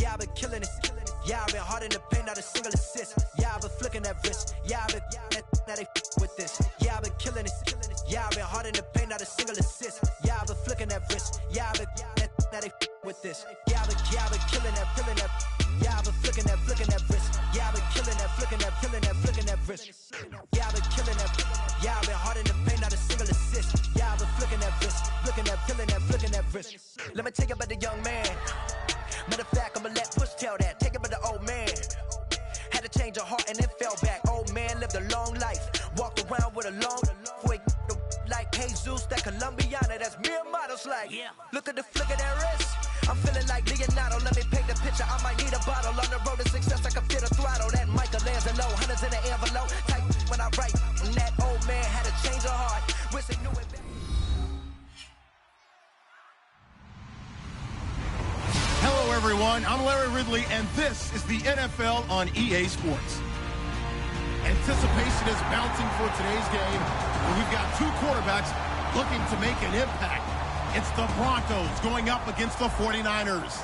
Yeah, I've been killing it. Yeah, I've been hard in the paint, not a single assist. Yeah, I've been flicking that wrist. Yeah, I've been now they with this. Yeah, I've been killing it. Yeah, I've been hard in the paint, not a single assist. Yeah, I've been flicking that wrist. Yeah, I've been now they with this. Yeah, I've been killing that. Yeah, I've been flicking that wrist. Yeah, I've been killing that, flicking that wrist. Yeah, I've been killing that. Yeah, I've been hard in the paint, not a single assist. Yeah, I've been flicking that wrist, flicking that wrist. Let me tell you about the young man. Matter of fact, I'ma let Push tell that. Take it about the old man. Had to change her heart and then fell back. Old man lived a long life. Walked around with a long way like Jesus, that Colombiana. That's mere models like. Yeah. Look at the flick of that wrist. I'm feeling like Leonardo. Let me paint the picture. I might need a bottle. On the road to success, I can fit a throttle. That Michelangelo, hundreds in the envelope. Type when I write. And that old man had to change her heart. Wish they knew it better. Hello, everyone. I'm Larry Ridley, and this is the NFL on EA Sports. Anticipation is bouncing for today's game, where we've got two quarterbacks looking to make an impact. It's the Broncos going up against the 49ers.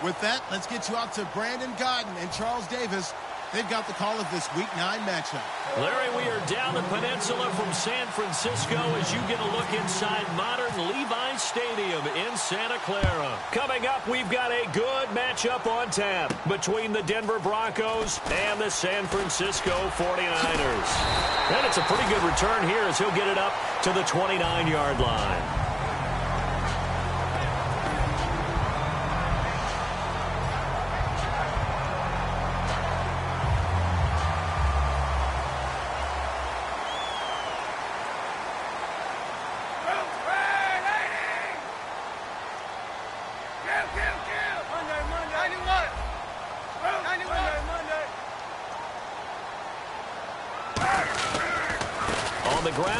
With that, let's get you out to Brandon Godden and Charles Davis. They've got the call of this Week 9 matchup. Larry, we are down the peninsula from San Francisco as you get a look inside modern Levi's Stadium in Santa Clara. Coming up, we've got a good matchup on tap between the Denver Broncos and the San Francisco 49ers. And it's a pretty good return here as he'll get it up to the 29-yard line.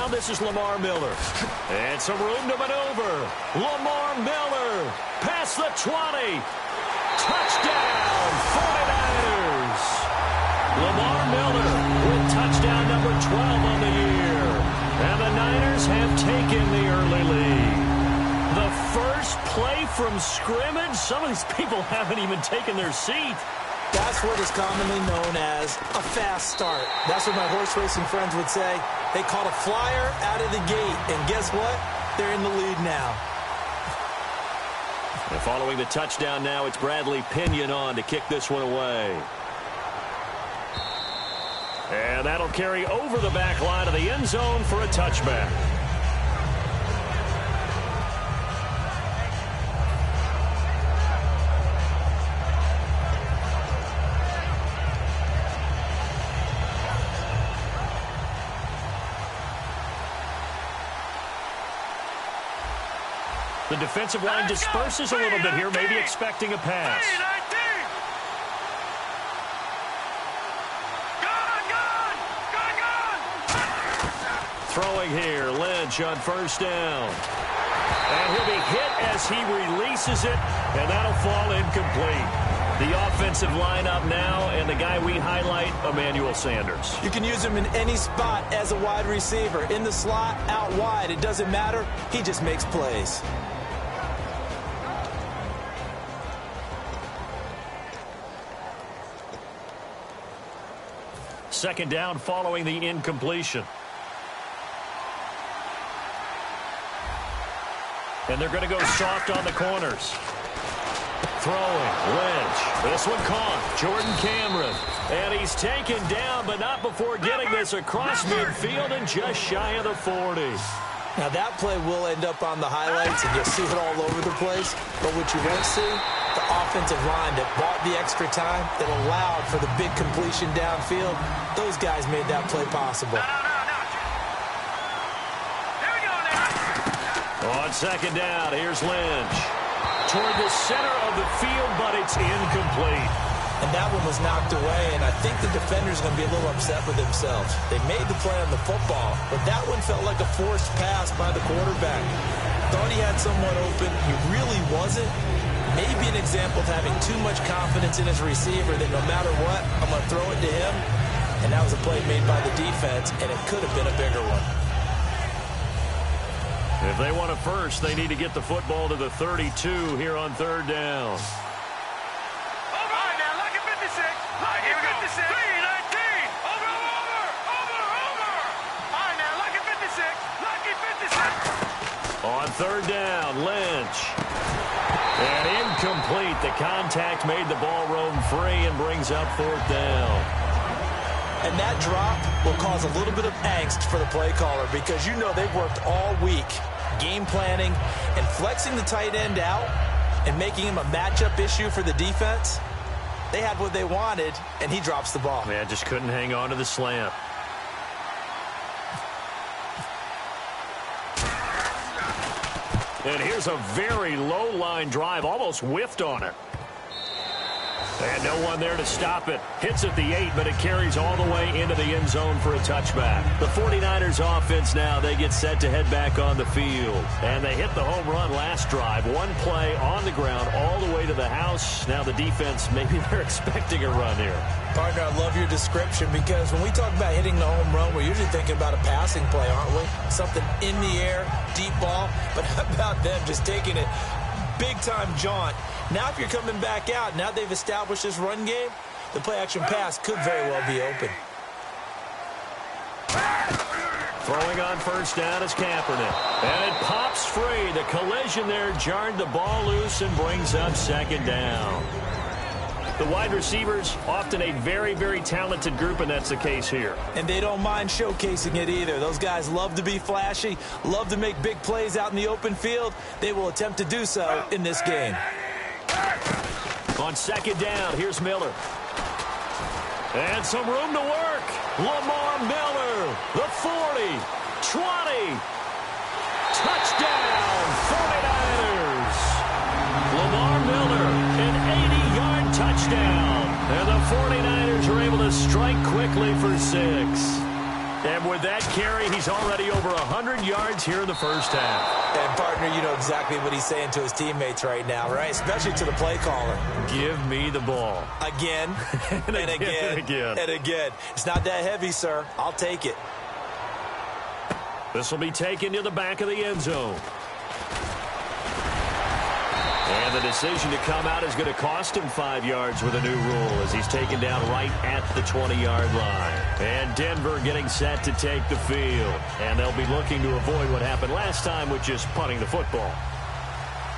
This is Lamar Miller. And some room to maneuver. Lamar Miller. Past the 20. Touchdown, 49ers. Lamar Miller with touchdown number 12 on the year. And the Niners have taken the early lead. The first play from scrimmage. Some of these people haven't even taken their seat. That's what is commonly known as a fast start. That's what my horse racing friends would say. They caught a flyer out of the gate, and guess what? They're in the lead now. And following the touchdown now, it's Bradley Pinion on to kick this one away. And that'll carry over the back line of the end zone for a touchback. The defensive line disperses a little bit here, maybe expecting a pass. Throwing here, Lynch on first down. And he'll be hit as he releases it, and that'll fall incomplete. The offensive lineup now, and the guy we highlight, Emmanuel Sanders. You can use him in any spot as a wide receiver. In the slot, out wide, it doesn't matter. He just makes plays. Second down following the incompletion. And they're going to go soft on the corners. Throwing, Lynch. This one caught. Jordan Cameron. And he's taken down, but not before getting this across midfield and just shy of the 40. Now that play will end up on the highlights, and you'll see it all over the place. But what you won't see, the offensive line that bought the extra time, that allowed for the big completion downfield, those guys made that play possible. On second down, here's Lynch. Toward the center of the field, but it's incomplete. And that one was knocked away, and I think the defender's going to be a little upset with themselves. They made the play on the football, but that one felt like a forced pass by the quarterback. Thought he had someone open. He really wasn't. Maybe an example of having too much confidence in his receiver that no matter what, I'm going to throw it to him. And that was a play made by the defense, and it could have been a bigger one. And If they want a first, they need to get the football to the 32 here on third down. All right, now, lucky 56. Lucky 56. 319. Over. All right, now, lucky 56. Lucky 56. On third down, Lynch. And incomplete. The contact made the ball roam free and brings up fourth down. And that drop will cause a little bit of angst for the play caller because you know they've worked all week game planning and flexing the tight end out and making him a matchup issue for the defense. They had what they wanted, and he drops the ball. Man, just couldn't hang on to the slant. And here's a very low line drive, almost whiffed on it. And no one there to stop it. Hits at the 8, but it carries all the way into the end zone for a touchback. The 49ers offense now, they get set to head back on the field. And they hit the home run last drive. One play on the ground all the way to the house. Now the defense, maybe they're expecting a run here. Partner, I love your description because when we talk about hitting the home run, we're usually thinking about a passing play, aren't we? Something in the air, deep ball. But how about them just taking it big-time jaunt? Now if you're coming back out, now they've established this run game, the play-action pass could very well be open. Throwing on first down is Kaepernick. And it pops free. The collision there jarred the ball loose and brings up second down. The wide receivers, often a very, very talented group, and that's the case here. And they don't mind showcasing it either. Those guys love to be flashy, love to make big plays out in the open field. They will attempt to do so in this game. On second down, here's Miller. And some room to work. Lamar Miller, the 40, 20. Touchdown, 49ers. Lamar Miller, an 80-yard touchdown. And the 49ers are able to strike quickly for 6. And with that carry, he's already over 100 yards here in the first half. And, partner, you know exactly what he's saying to his teammates right now, right? Especially to the play caller. Give me the ball. Again, and again. It's not that heavy, sir. I'll take it. This will be taken to the back of the end zone. And the decision to come out is going to cost him 5 yards with a new rule as he's taken down right at the 20-yard line. And Denver getting set to take the field. And they'll be looking to avoid what happened last time, which is punting the football.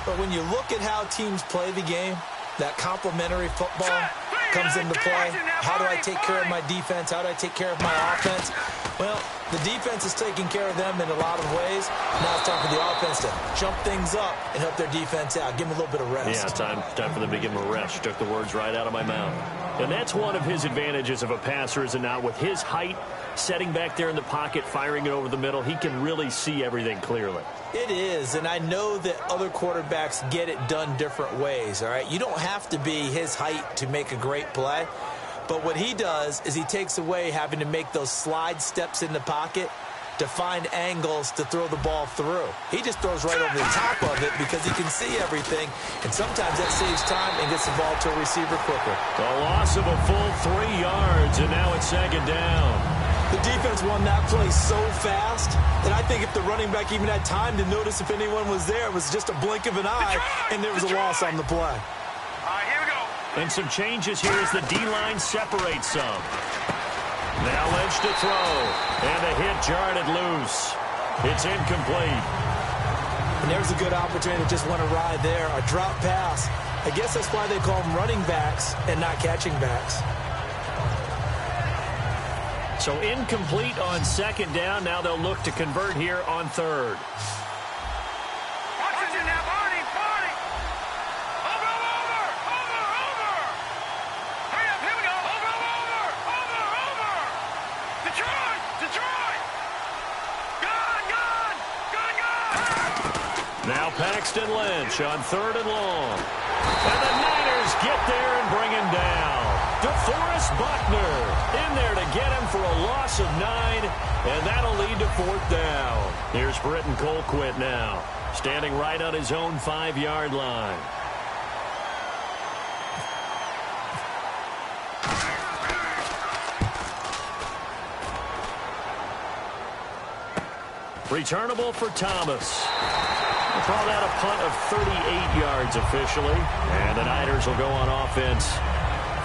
But when you look at how teams play the game, that complementary football comes into play. How do I take care of my defense? How do I take care of my offense? Well, the defense is taking care of them in a lot of ways. Now it's time for the offense to jump things up and help their defense out. Give them a little bit of rest. Yeah, time for them to give them a rest. You took the words right out of my mouth. And that's one of his advantages of a passer, is it not? With his height, setting back there in the pocket, firing it over the middle, he can really see everything clearly. It is, and I know that other quarterbacks get it done different ways, all right? You don't have to be his height to make a great play. But what he does is he takes away having to make those slide steps in the pocket to find angles to throw the ball through. He just throws right over the top of it because he can see everything, and sometimes that saves time and gets the ball to a receiver quicker. A loss of a full 3 yards, and now it's second down. The defense won that play so fast that I think if the running back even had time to notice if anyone was there, it was just a blink of an eye, and there was a loss on the play. All right, here we go. And some changes here as the D-line separates some. Now Lynch to throw. And a hit jarred it loose. It's incomplete. And there's a good opportunity to just want to ride there. A drop pass. I guess that's why they call them running backs and not catching backs. So incomplete on second down. Now they'll look to convert here on third. Oxygen now, Barney. Over. Hurry up, here we go. Over. Detroit. Gone. Now Paxton Lynch on third and long. And the Niners get there and bring him down. DeForest Buckner in there to get him for a loss of 9, and that'll lead to fourth down. Here's Britton Colquitt now, standing right on his own 5-yard line. Returnable for Thomas. Call that a punt of 38 yards officially. And the Niners will go on offense,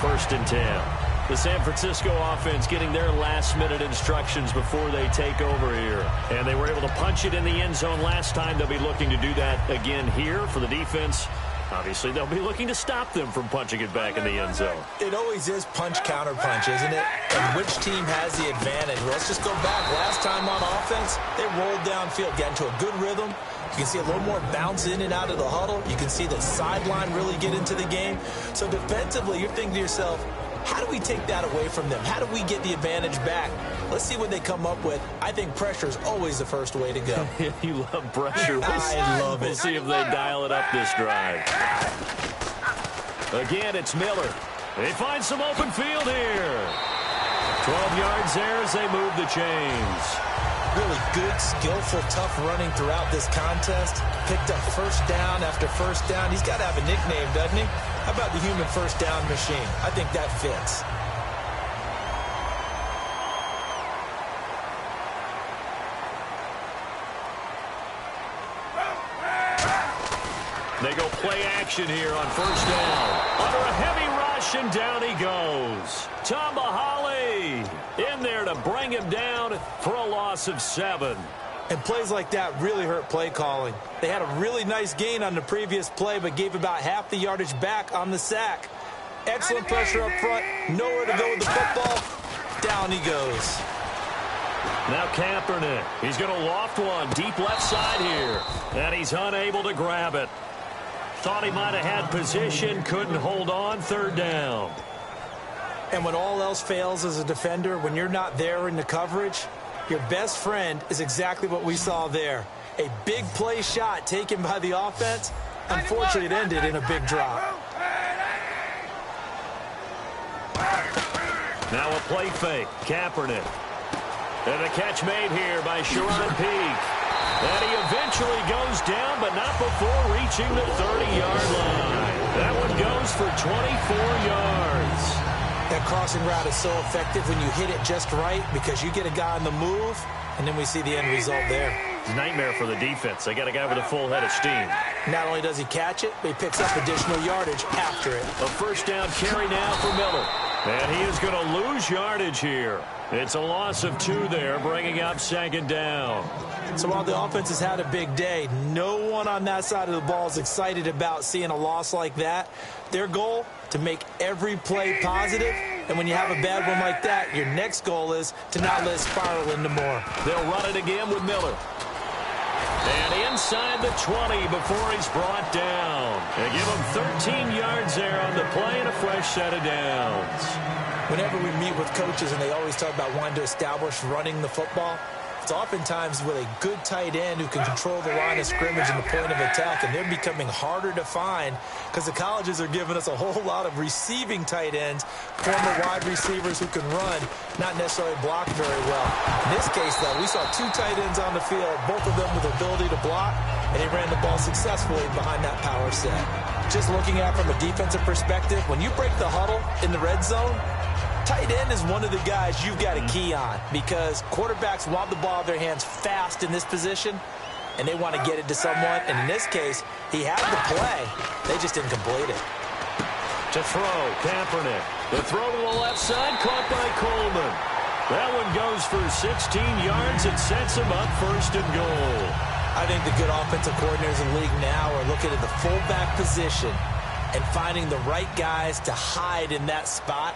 1st and 10. The San Francisco offense getting their last-minute instructions before they take over here. And they were able to punch it in the end zone last time. They'll be looking to do that again here for the defense. Obviously, they'll be looking to stop them from punching it back in the end zone. It always is punch-counter-punch, isn't it? And which team has the advantage? Well, let's just go back. Last time on offense, they rolled downfield, got into a good rhythm. You can see a little more bounce in and out of the huddle. You can see the sideline really get into the game. So defensively, you're thinking to yourself, how do we take that away from them? How do we get the advantage back? Let's see what they come up with. I think pressure is always the first way to go. You love pressure. I love it. We'll see if they dial it up this drive. Again, it's Miller. They find some open field here. 12 yards there as they move the chains. Really good, skillful, tough running throughout this contest. Picked up first down after first down. He's got to have a nickname, doesn't he? How about the human first down machine? I think that fits. They go play action here on first down. Under a heavy rush, and down he goes. Tomahali in there to bring him down for a loss of 7. And plays like that really hurt play calling. They had a really nice gain on the previous play, but gave about half the yardage back on the sack. Excellent pressure up front. Nowhere to go with the football. Down he goes. Now Kaepernick. He's going to loft one deep left side here. And he's unable to grab it. Thought he might have had position. Couldn't hold on. 3rd down. And when all else fails as a defender, when you're not there in the coverage, your best friend is exactly what we saw there. A big play shot taken by the offense. Unfortunately, it ended in a big drop. Now a play fake. Kaepernick. And the catch made here by Sharon Peake. And he eventually goes down, but not before reaching the 30-yard line. That one goes for 24 yards. That crossing route is so effective when you hit it just right because you get a guy on the move, and then we see the end result there. It's a nightmare for the defense. They got a guy with a full head of steam. Not only does he catch it, but he picks up additional yardage after it. A first down carry now for Miller. And he is going to lose yardage here. It's a loss of 2 there, bringing up 2nd down. So while the offense has had a big day, no one on that side of the ball is excited about seeing a loss like that. Their goal, to make every play positive. And when you have a bad one like that, your next goal is to not let it spiral into more. They'll run it again with Miller. And inside the 20 before he's brought down. They give him 13 yards there on the play and a fresh set of downs. Whenever we meet with coaches and they always talk about wanting to establish running the football, it's oftentimes with a good tight end who can control the line of scrimmage and the point of attack, and they're becoming harder to find because the colleges are giving us a whole lot of receiving tight ends, former wide receivers who can run, not necessarily block very well. In this case, though, we saw 2 tight ends on the field, both of them with the ability to block, and they ran the ball successfully behind that power set. Just looking at it from a defensive perspective, when you break the huddle in the red zone, tight end is one of the guys you've got a key on because quarterbacks want the ball in their hands fast in this position, and they want to get it to someone. And in this case, he had the play. They just didn't complete it. To throw, Kaepernick. The throw to the left side, caught by Coleman. That one goes for 16 yards and sets him up 1st and goal. I think the good offensive coordinators in the league now are looking at the fullback position and finding the right guys to hide in that spot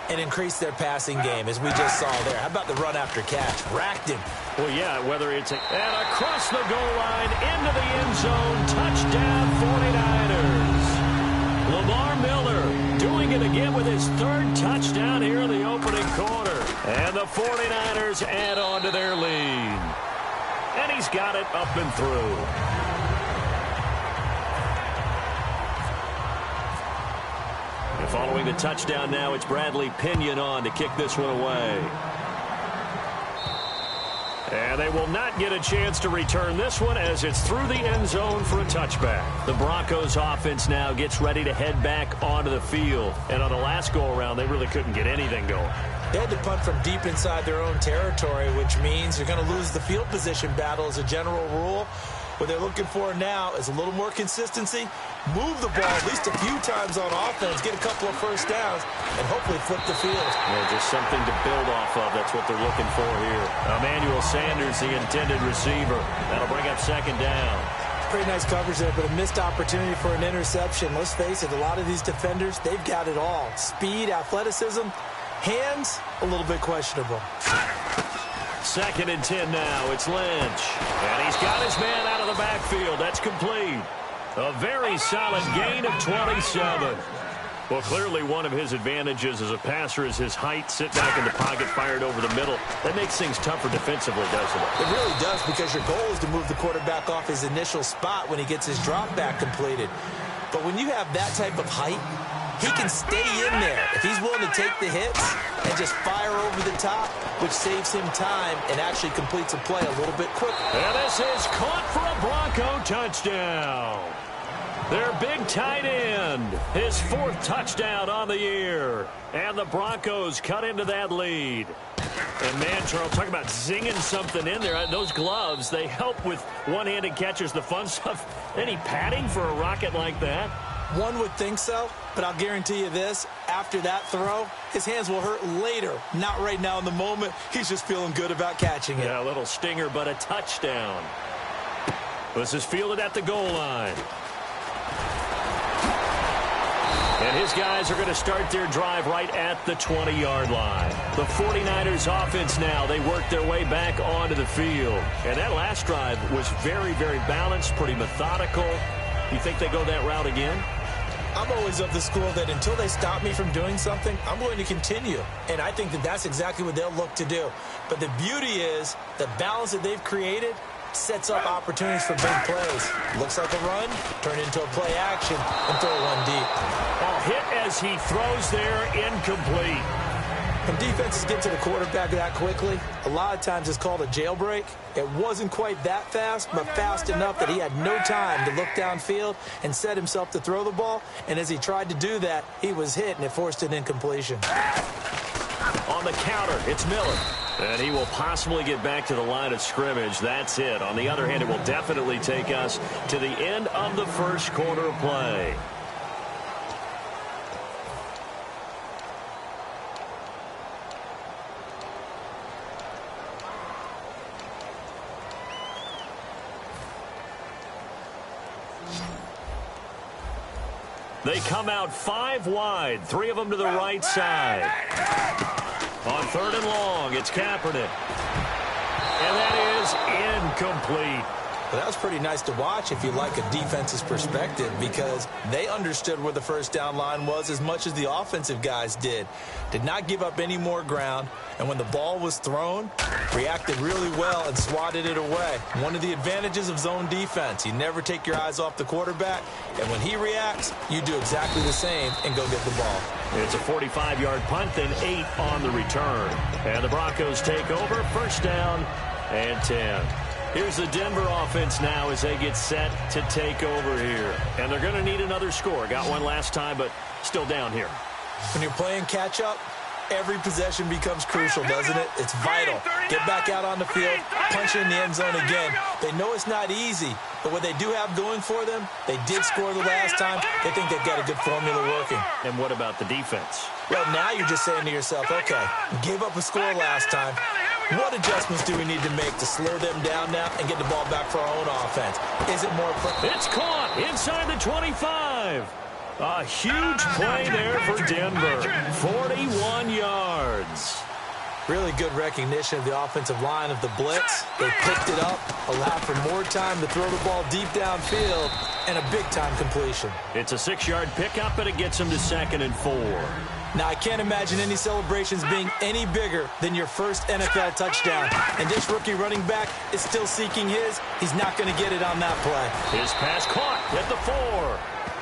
and increase their passing game, as we just saw there. How about the run after catch? Racked him. Well, yeah, whether it's and across the goal line, into the end zone, touchdown 49ers. Lamar Miller doing it again with his 3rd touchdown here in the opening quarter. And the 49ers add on to their lead. And he's got it up and through. Following the touchdown now, it's Bradley Pinion on to kick this one away. And they will not get a chance to return this one as it's through the end zone for a touchback. The Broncos offense now gets ready to head back onto the field. And on the last go-around, they really couldn't get anything going. They had to punt from deep inside their own territory, which means you're going to lose the field position battle as a general rule. What they're looking for now is a little more consistency, move the ball at least a few times on offense, get a couple of first downs, and hopefully flip the field. Yeah, just something to build off of. That's what they're looking for here. Emmanuel Sanders, the intended receiver. That'll bring up second down. Pretty nice coverage there, but a missed opportunity for an interception. Let's face it, a lot of these defenders, they've got it all. Speed, athleticism, hands, a little bit questionable. 2nd and 10 now. It's Lynch. And he's got his man out of the backfield. That's complete. A very solid gain of 27. Well, clearly one of his advantages as a passer is his height. Sit back in the pocket, fired over the middle. That makes things tougher defensively, doesn't it? It really does, because your goal is to move the quarterback off his initial spot when he gets his drop back completed. But when you have that type of height, he can stay in there if he's willing to take the hits and just fire over the top, which saves him time and actually completes a play a little bit quicker. And this is caught for a Bronco touchdown. Their big tight end, his 4th touchdown on the year. And the Broncos cut into that lead. And man, Charles, talk about zinging something in there. Those gloves, they help with one-handed catches, the fun stuff. Any padding for a rocket like that? One would think so, but I'll guarantee you this, after that throw, his hands will hurt later. Not right now in the moment. He's just feeling good about catching it. Yeah, a little stinger, but a touchdown. This is fielded at the goal line. And his guys are going to start their drive right at the 20-yard line. The 49ers offense now, they work their way back onto the field. And that last drive was very, very balanced, pretty methodical. You think they go that route again? I'm always of the school that until they stop me from doing something, I'm going to continue. And I think that that's exactly what they'll look to do. But the beauty is the balance that they've created sets up opportunities for big plays. Looks like a run, turn into a play action, and throw one deep. A hit as he throws there, incomplete. When defenses get to the quarterback that quickly, a lot of times it's called a jailbreak. It wasn't quite that fast, but fast enough that he had no time to look downfield and set himself to throw the ball. And as he tried to do that, he was hit, and it forced an incompletion. On the counter, it's Miller. And he will possibly get back to the line of scrimmage. That's it. On the other hand, it will definitely take us to the end of the first quarter of play. They come out 5 wide, 3 of them to the right side. On 3rd and long, it's Kaepernick. And that is incomplete. Well, that was pretty nice to watch if you like a defense's perspective, because they understood where the first down line was as much as the offensive guys did. Did not give up any more ground, and when the ball was thrown, reacted really well and swatted it away. One of the advantages of zone defense, you never take your eyes off the quarterback, and when he reacts, you do exactly the same and go get the ball. It's a 45-yard punt, then 8 on the return. And the Broncos take over, first down and 10. Here's the Denver offense now as they get set to take over here. And they're going to need another score. Got one last time, but still down here. When you're playing catch-up, every possession becomes crucial, doesn't it? It's vital. Get back out on the field, punch in the end zone again. They know it's not easy, but what they do have going for them, they did score the last time. They think they've got a good formula working. And what about the defense? Well, now you're just saying to yourself, okay, gave up a score last time. What adjustments do we need to make to slow them down now and get the ball back for our own offense? Is it more... It's caught inside the 25. A huge play there for Denver. 41 yards. Really good recognition of the offensive line of the blitz. They picked it up, allowed for more time to throw the ball deep downfield, and a big-time completion. It's a 6-yard pickup, and it gets them to 2nd and 4. Now, I can't imagine any celebrations being any bigger than your first NFL touchdown. And this rookie running back is still seeking his. He's not going to get it on that play. His pass caught at the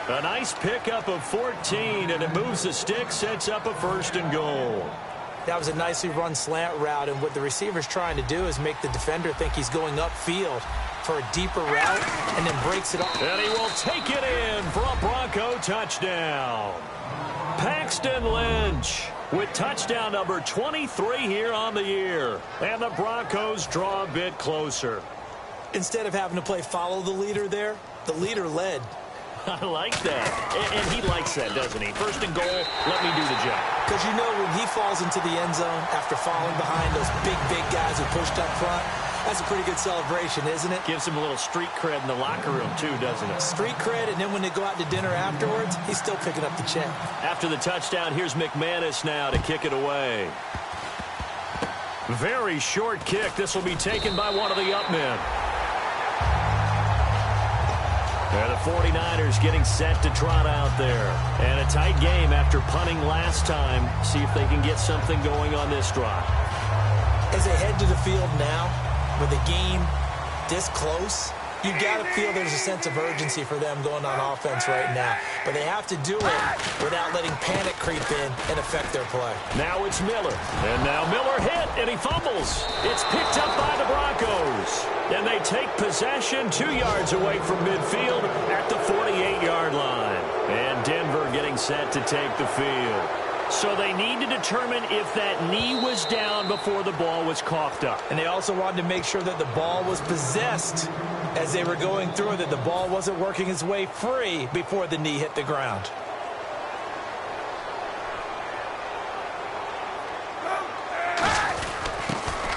4. A nice pickup of 14, and it moves the stick, sets up a 1st and goal. That was a nicely run slant route, and what the receiver's trying to do is make the defender think he's going upfield for a deeper route, and then breaks it off. And he will take it in for a Bronco touchdown. Paxton Lynch with touchdown number 23 here on the year. And the Broncos draw a bit closer. Instead of having to play follow the leader there, the leader led. I like that. And he likes that, doesn't he? First and goal, let me do the job. Because you know when he falls into the end zone after falling behind those big guys who pushed up front, that's a pretty good celebration, isn't it? Gives him a little street cred in the locker room, too, doesn't it? Street cred, and then when they go out to dinner afterwards, he's still picking up the check. After the touchdown, here's McManus now to kick it away. Very short kick. This will be taken by one of the up men. And the 49ers getting set to trot out there. And a tight game after punting last time. See if they can get something going on this drive. As they head to the field now, with the game this close, you got to feel there's a sense of urgency for them going on offense right now. But they have to do it without letting panic creep in and affect their play. Now it's Miller. And now Miller hit, and he fumbles. It's picked up by the Broncos. And they take possession 2 yards away from midfield at the 48-yard line. And Denver getting set to take the field. So they need to determine if that knee was down before the ball was coughed up. And they also wanted to make sure that the ball was possessed as they were going through, that the ball wasn't working its way free before the knee hit the ground.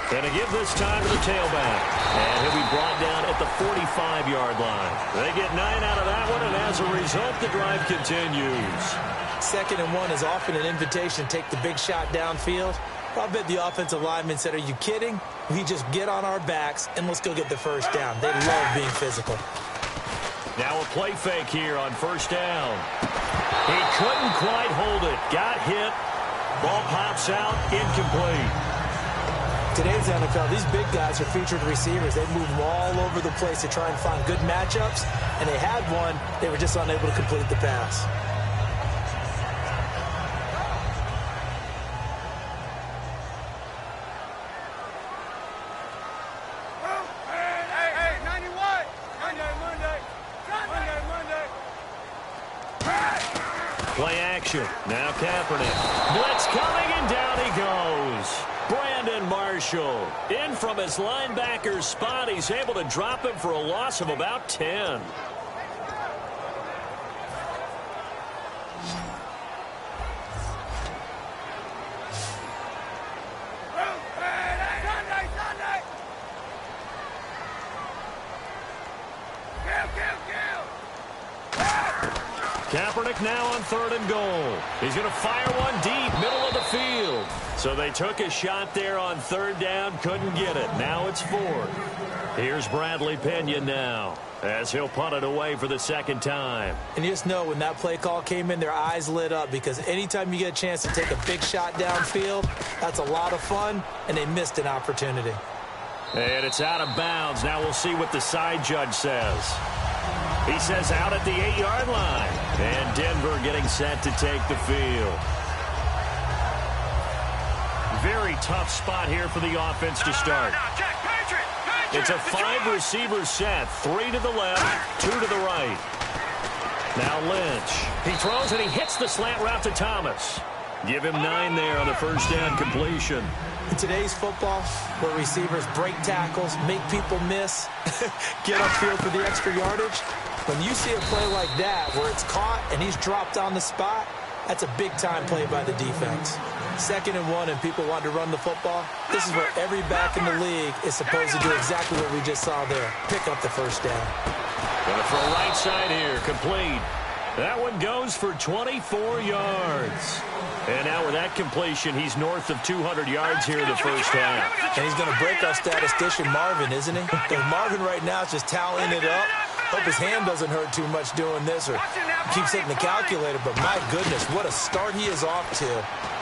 And to give this time to the tailback. And he'll be brought down at the 45-yard line. They get 9 out of that one, and as a result, the drive continues. 2nd and 1 is often an invitation to take the big shot downfield. I bet the offensive lineman said, are you kidding? We just get on our backs and let's go get the first down. They love being physical. Now a play fake here on first down. He couldn't quite hold it. Got hit. Ball pops out. Incomplete. Today's NFL, these big guys are featured receivers. They move all over the place to try and find good matchups, and they had one. They were just unable to complete the pass. Play action. Now Kaepernick. Blitz coming, and down he goes. Brandon Marshall in from his linebacker's spot. He's able to drop him for a loss of about 10. Kaepernick now on 3rd and goal. He's going to fire one deep, middle of the field. So they took a shot there on 3rd down, couldn't get it. Now it's 4th. Here's Bradley Pinion now as he'll punt it away for the 2nd time. And you just know when that play call came in, their eyes lit up, because anytime you get a chance to take a big shot downfield, that's a lot of fun, and they missed an opportunity. And it's out of bounds. Now we'll see what the side judge says. He says out at the 8-yard line. And Denver getting set to take the field. Very tough spot here for the offense to start. It's a 5-receiver set. 3 to the left, 2 to the right. Now Lynch. He throws and he hits the slant route to Thomas. Give him 9 there on the first down completion. In today's football, where receivers break tackles, make people miss, get upfield for the extra yardage, when you see a play like that where it's caught and he's dropped on the spot, that's a big-time play by the defense. 2nd and 1 and people want to run the football. This is where every back in the league is supposed to do exactly what we just saw there. Pick up the first down. Gonna throw right side here, complete. That one goes for 24 yards. And now with that completion, he's north of 200 yards here in the first half. And he's going to break our statistician Marvin, isn't he? Because Marvin right now is just tallying it up. Hope his hand doesn't hurt too much doing this, or keeps hitting the calculator. But my goodness, what a start he is off to.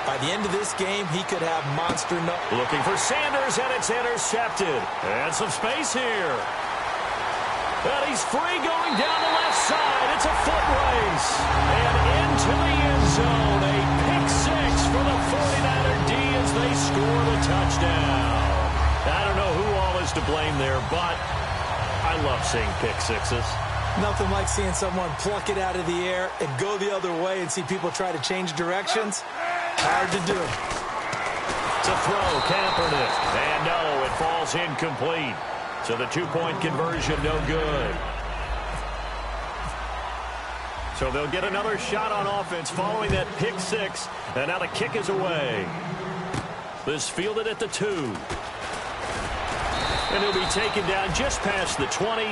By the end of this game, he could have monster numbers. Looking for Sanders, and it's intercepted. And some space here. And he's free going down the left side. It's a foot race. And into the end zone. A pick 6 for the 49er D as they score the touchdown. I don't know who all is to blame there, but I love seeing pick 6s. Nothing like seeing someone pluck it out of the air and go the other way and see people try to change directions. Hard to do. To throw, Kaepernick. And no, it falls incomplete. So the two-point conversion, no good. So they'll get another shot on offense following that pick six. And now the kick is away. This fielded at the 2. And he'll be taken down just past the 20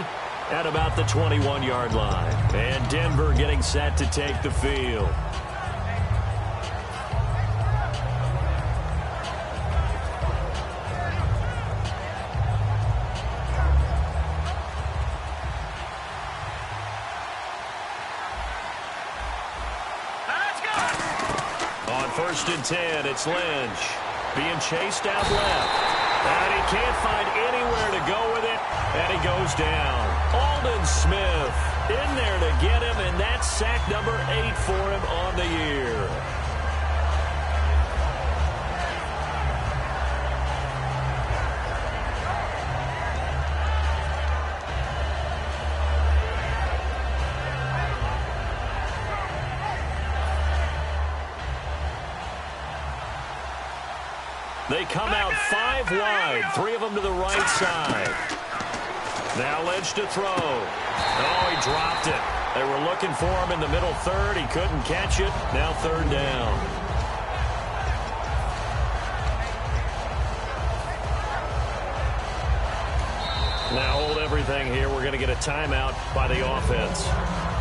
at about the 21-yard line. And Denver getting set to take the field. First and 10, it's Lynch being chased out left. And he can't find anywhere to go with it, and he goes down. Aldon Smith in there to get him, and that's sack number 8 for him on the year. They come out 5 wide, 3 of them to the right side. Now Lynch to throw. Oh, he dropped it. They were looking for him in the middle third. He couldn't catch it. Now third down. Now hold everything here. We're going to get a timeout by the offense.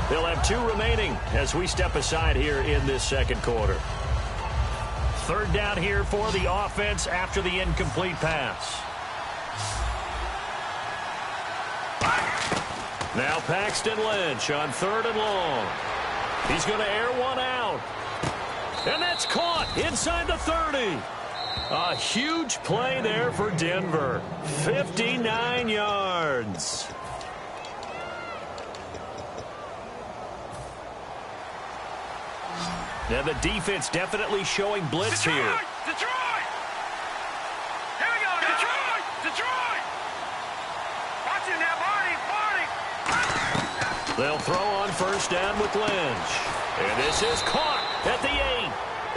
They'll have 2 remaining as we step aside here in this second quarter. Third down here for the offense after the incomplete pass. Now Paxton Lynch on 3rd and long. He's going to air one out. And that's caught inside the 30. A huge play there for Denver. 59 yards. Now the defense definitely showing blitz here. Detroit! Here we go, Detroit! Detroit! Watch him now, Barney! They'll throw on first down with Lynch. And this is caught at the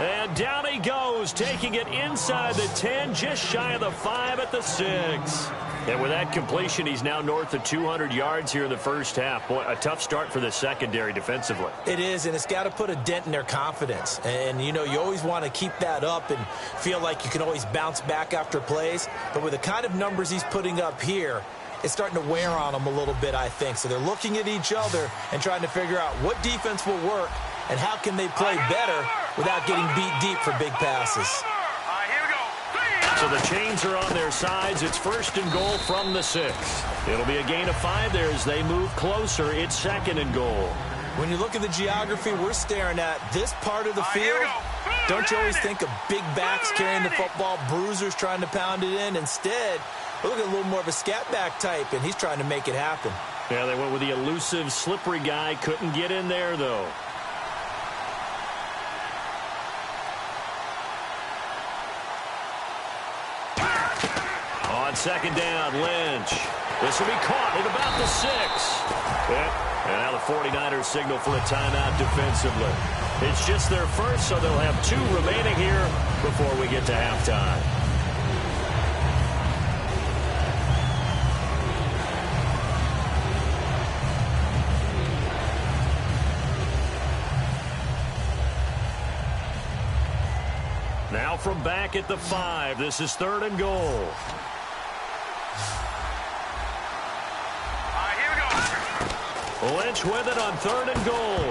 8. And down he goes, taking it inside the 10, just shy of the 5 at the 6. And with that completion, he's now north of 200 yards here in the first half. Boy, a tough start for the secondary defensively. It is, and it's got to put a dent in their confidence. And, you know, you always want to keep that up and feel like you can always bounce back after plays. But with the kind of numbers he's putting up here, it's starting to wear on them a little bit, I think. So they're looking at each other and trying to figure out what defense will work and how can they play better without getting beat deep for big passes. So the chains are on their sides. It's 1st and goal from the 6. It'll be a gain of 5 there as they move closer. It's 2nd and goal. When you look at the geography we're staring at, this part of the field, don't you always think of big backs carrying the football, bruisers trying to pound it in? Instead, we're looking at a little more of a scat back type, and he's trying to make it happen. Yeah, they went with the elusive, slippery guy. Couldn't get in there, though. On 2nd down, Lynch. This will be caught at about the 6. Yep. And now the 49ers signal for a timeout defensively. It's just their first, so they'll have 2 remaining here before we get to halftime. Now from back at the 5, this is 3rd and goal. Lynch with it on 3rd and goal.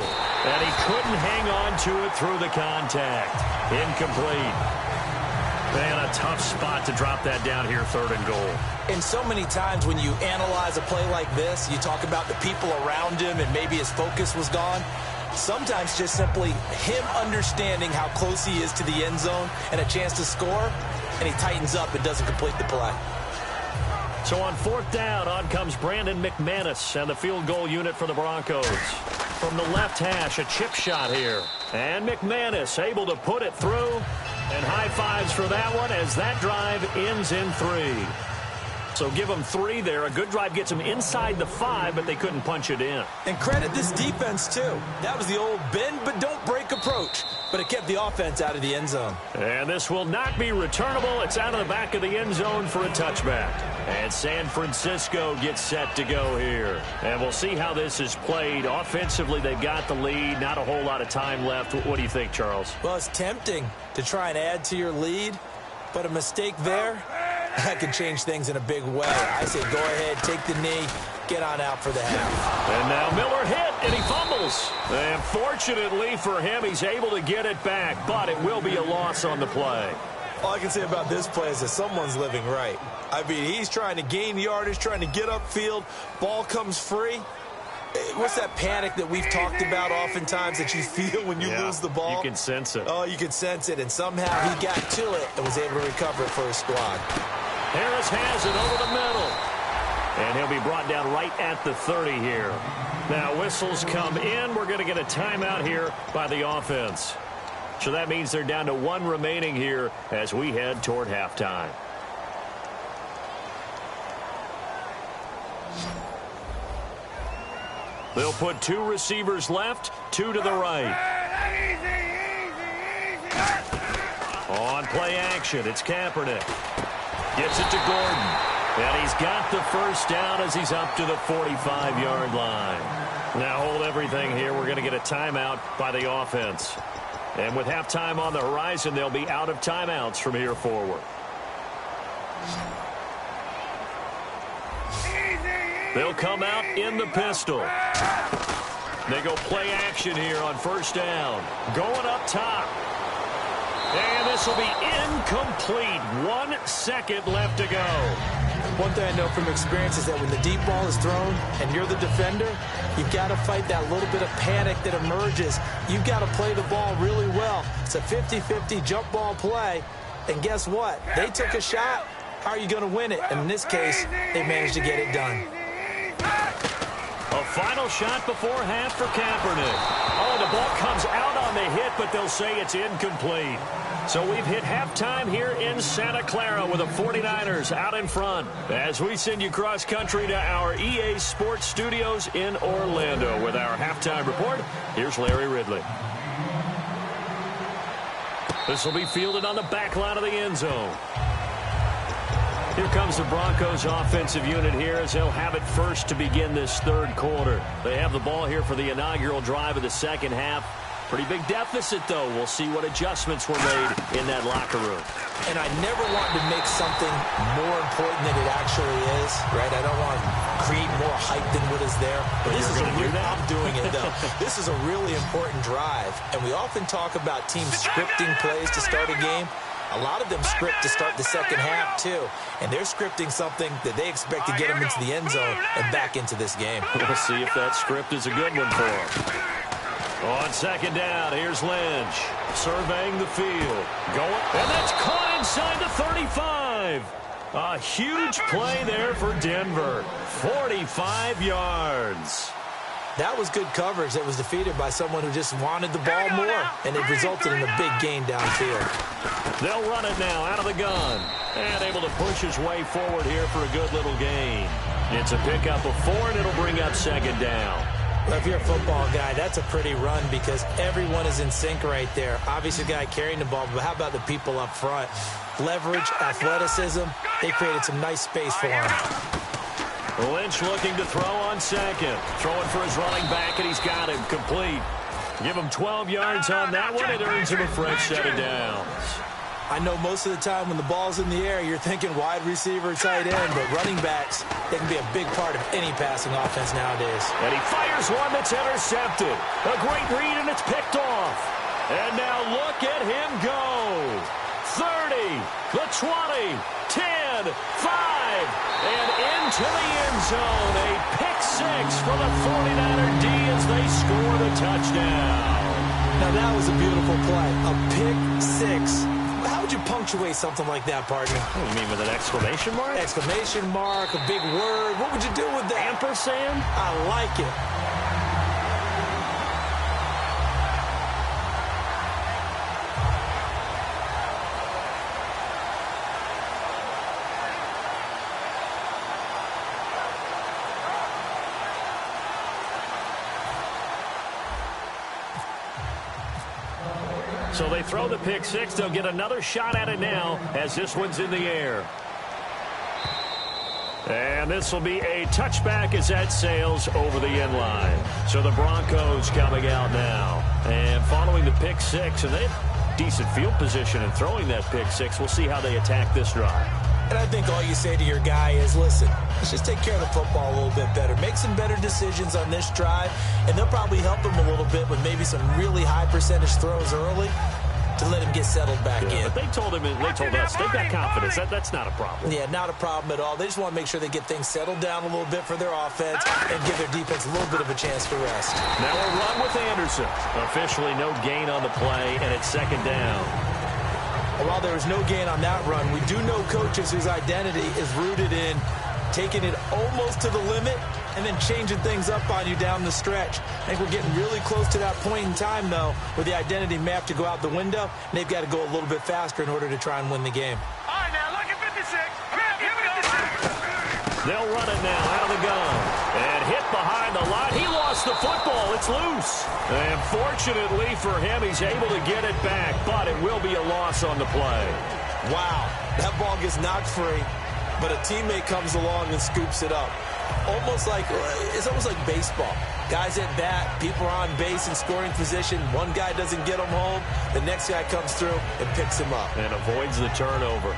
And he couldn't hang on to it through the contact. Incomplete. Man, a tough spot to drop that down here, 3rd and goal. And so many times when you analyze a play like this, you talk about the people around him and maybe his focus was gone. Sometimes just simply him understanding how close he is to the end zone and a chance to score, and he tightens up and doesn't complete the play. So on 4th down, on comes Brandon McManus and the field goal unit for the Broncos. From the left hash, a chip shot here. And McManus able to put it through. And high fives for that one as that drive ends in 3. So give them 3 there. A good drive gets them inside the 5, but they couldn't punch it in. And credit this defense, too. That was the old bend but don't break approach, but it kept the offense out of the end zone. And this will not be returnable. It's out of the back of the end zone for a touchback. And San Francisco gets set to go here. And we'll see how this is played. Offensively, they've got the lead. Not a whole lot of time left. What do you think, Charles? Well, it's tempting to try and add to your lead, but a mistake there, that can change things in a big way. I say go ahead, take the knee, get on out for the half. And now Miller hit, and he fumbles. And fortunately for him, he's able to get it back, but it will be a loss on the play. All I can say about this play is that someone's living right. I mean, he's trying to gain yardage, trying to get upfield. Ball comes free. What's that panic that we've talked about oftentimes that you feel when you lose the ball? You can sense it. Oh, you can sense it, and somehow he got to it and was able to recover it for his squad. Harris has it over the middle. And he'll be brought down right at the 30 here. Now, whistles come in. We're going to get a timeout here by the offense. So that means they're down to 1 remaining here as we head toward halftime. They'll put 2 receivers left, 2 to the right. On play action, it's Kaepernick. Gets it to Gordon. And he's got the first down as he's up to the 45-yard line. Now hold everything here. We're going to get a timeout by the offense. And with halftime on the horizon, they'll be out of timeouts from here forward. They'll come out in the pistol. They go play action here on first down. Going up top. And this will be incomplete. 1 second left to go. One thing I know from experience is that when the deep ball is thrown and you're the defender, you've got to fight that little bit of panic that emerges. You've got to play the ball really well. It's a 50-50 jump ball play. And guess what? They took a shot. How are you going to win it? And in this case, they managed to get it done. A final shot before half for Kaepernick. Oh, the ball comes out on the hit, but they'll say it's incomplete. So we've hit halftime here in Santa Clara with the 49ers out in front. As we send you cross-country to our EA Sports Studios in Orlando with our halftime report, here's Larry Ridley. This will be fielded on the back line of the end zone. Here comes the Broncos offensive unit here as they'll have it first to begin this third quarter. They have the ball here for the inaugural drive of the second half. Pretty big deficit, though. We'll see what adjustments were made in that locker room. And I never want to make something more important than it actually is, right? I don't want to create more hype than what is there. But this is I'm doing it, though. This is a really important drive. And we often talk about teams scripting plays to start a game. A lot of them script to start the second half, too. And they're scripting something that they expect to get them into the end zone and back into this game. We'll see if that script is a good one for them. On second down, here's Lynch. Surveying the field. Going, and that's caught inside the 35. A huge play there for Denver. 45 yards. That was good coverage that was defeated by someone who just wanted the ball more, and it resulted in a big gain downfield. They'll run it now out of the gun. And able to push his way forward here for a good little gain. It's a pickup of 4, and it'll bring up second down. Well, if you're a football guy, that's a pretty run because everyone is in sync right there. Obviously, the guy carrying the ball, but how about the people up front? Leverage, athleticism, they created some nice space for him. Lynch looking to throw on second. Throwing for his running back, and he's got him complete. Give him 12 yards on that one. It earns him a fresh set of downs. I know most of the time when the ball's in the air, you're thinking wide receiver, tight end, but running backs, they can be a big part of any passing offense nowadays. And he fires one that's intercepted. A great read, and it's picked off. And now look at him go. 30, the 20, 10, 5, and into the end zone. A pick 6 for the 49er D as they score the touchdown. Now that was a beautiful play. A pick 6. How would you punctuate something like that, partner? What do you mean, with an exclamation mark? Exclamation mark, a big word. What would you do with that? Ampersand? I like it. So they throw the pick six. They'll get another shot at it now as this one's in the air. And this will be a touchback as that sails over the end line. So the Broncos coming out now. And following the pick six, and they have decent field position in throwing that pick six. We'll see how they attack this drive. And I think all you say to your guy is, listen, let's just take care of the football a little bit better. Make some better decisions on this drive, and they'll probably help him a little bit with maybe some really high percentage throws early to let him get settled back in. But they told us they've got confidence. That's not a problem. Yeah, not a problem at all. They just want to make sure they get things settled down a little bit for their offense and give their defense a little bit of a chance to rest. Now a run with Anderson. Officially no gain on the play, and it's second down. While there was no gain on that run, we do know coaches whose identity is rooted in taking it almost to the limit and then changing things up on you down the stretch. I think we're getting really close to that point in time, though, where the identity may have to go out the window, and they've got to go a little bit faster in order to try and win the game. All right, now, look at 56. Here we go. They'll run it now out of the gun. And hit behind the line. He lost the football. It's loose. And fortunately for him, he's able to get it back, but it will be a loss on the play. Wow, that ball gets knocked free, but a teammate comes along and scoops it up. It's almost like baseball. Guys at bat, people are on base in scoring position. One guy doesn't get him home. The next guy comes through and picks him up. And avoids the turnover.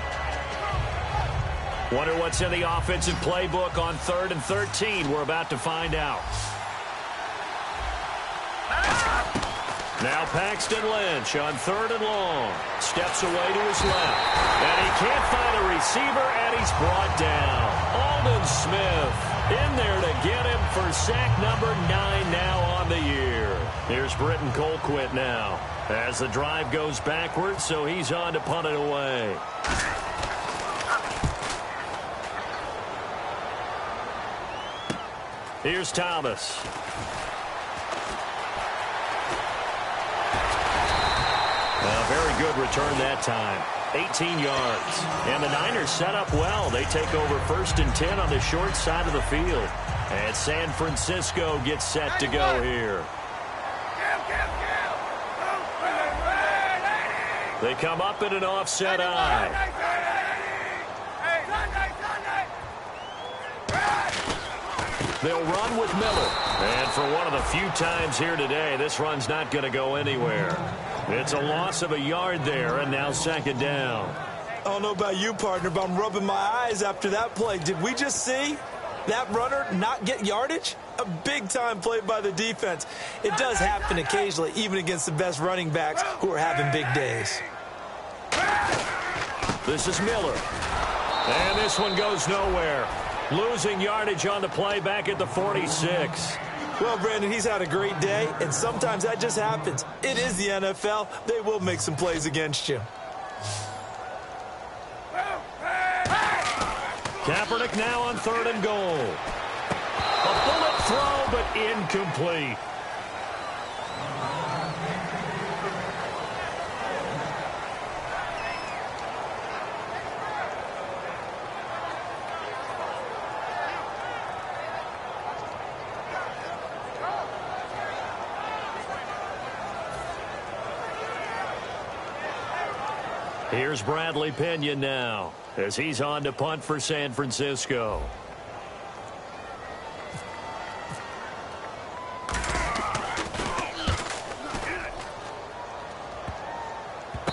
Wonder what's in the offensive playbook on 3rd and 13. We're about to find out. Now Paxton Lynch on 3rd and long. Steps away to his left. And he can't find a receiver, and he's brought down. Aldon Smith in there to get him for sack number 9 now on the year. Here's Britton Colquitt now as the drive goes backwards, so he's on to punt it away. Here's Thomas. Very good return that time. 18 yards. And the Niners set up well. They take over 1st and 10 on the short side of the field. And San Francisco gets set to go here. They come up in an offset eye. They'll run with Miller. And for one of the few times here today, this run's not going to go anywhere. It's a loss of a yard there, and now 2nd down. I don't know about you, partner, but I'm rubbing my eyes after that play. Did we just see that runner not get yardage? A big-time play by the defense. It does happen occasionally, even against the best running backs who are having big days. This is Miller. And this one goes nowhere. Losing yardage on the play back at the 46. Well, Brandon, he's had a great day, and sometimes that just happens. It is the NFL. They will make some plays against you. Kaepernick now on 3rd and goal. A bullet throw, but incomplete. Here's Bradley Pinion now as he's on to punt for San Francisco.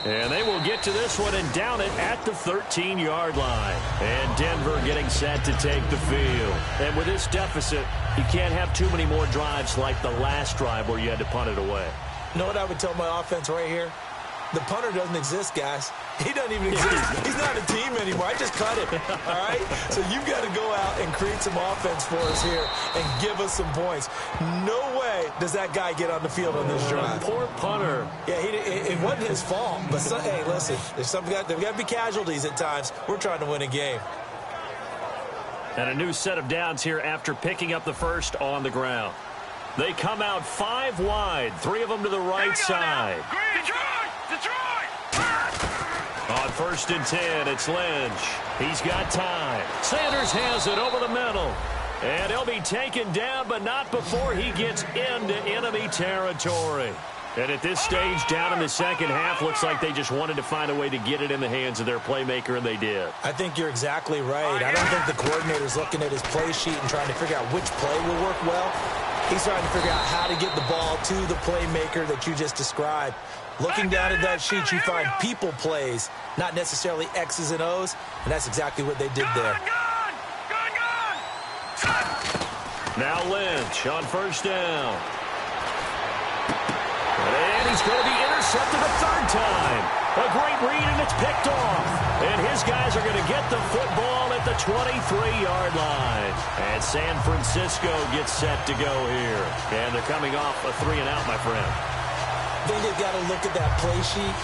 And they will get to this one and down it at the 13-yard line. And Denver getting set to take the field. And with this deficit, you can't have too many more drives like the last drive where you had to punt it away. You know what I would tell my offense right here? The punter doesn't exist, guys. He doesn't even exist. He's not a team anymore. I just cut him, all right? So you've got to go out and create some offense for us here and give us some points. No way does that guy get on the field on this drive. Poor punter. Yeah, it wasn't his fault. But, hey, listen, there's got to be casualties at times. We're trying to win a game. And a new set of downs here after picking up the first on the ground. They come out 5 wide, 3 of them to the right side. On 1st and 10, it's Lynch. He's got time. Sanders has it over the middle. And he'll be taken down, but not before he gets into enemy territory. And at this stage, down in the second half, looks like they just wanted to find a way to get it in the hands of their playmaker, and they did. I think you're exactly right. I don't think the coordinator's looking at his play sheet and trying to figure out which play will work well. He's trying to figure out how to get the ball to the playmaker that you just described. Looking down at that sheet, you find people plays, not necessarily X's and O's, and that's exactly what they did there. Now Lynch on first down. And he's going to be intercepted a third time. A great read, and it's picked off. And his guys are going to get the football at the 23-yard line. And San Francisco gets set to go here. And they're coming off a 3-and-out, my friend. I think they've got to look at that play sheet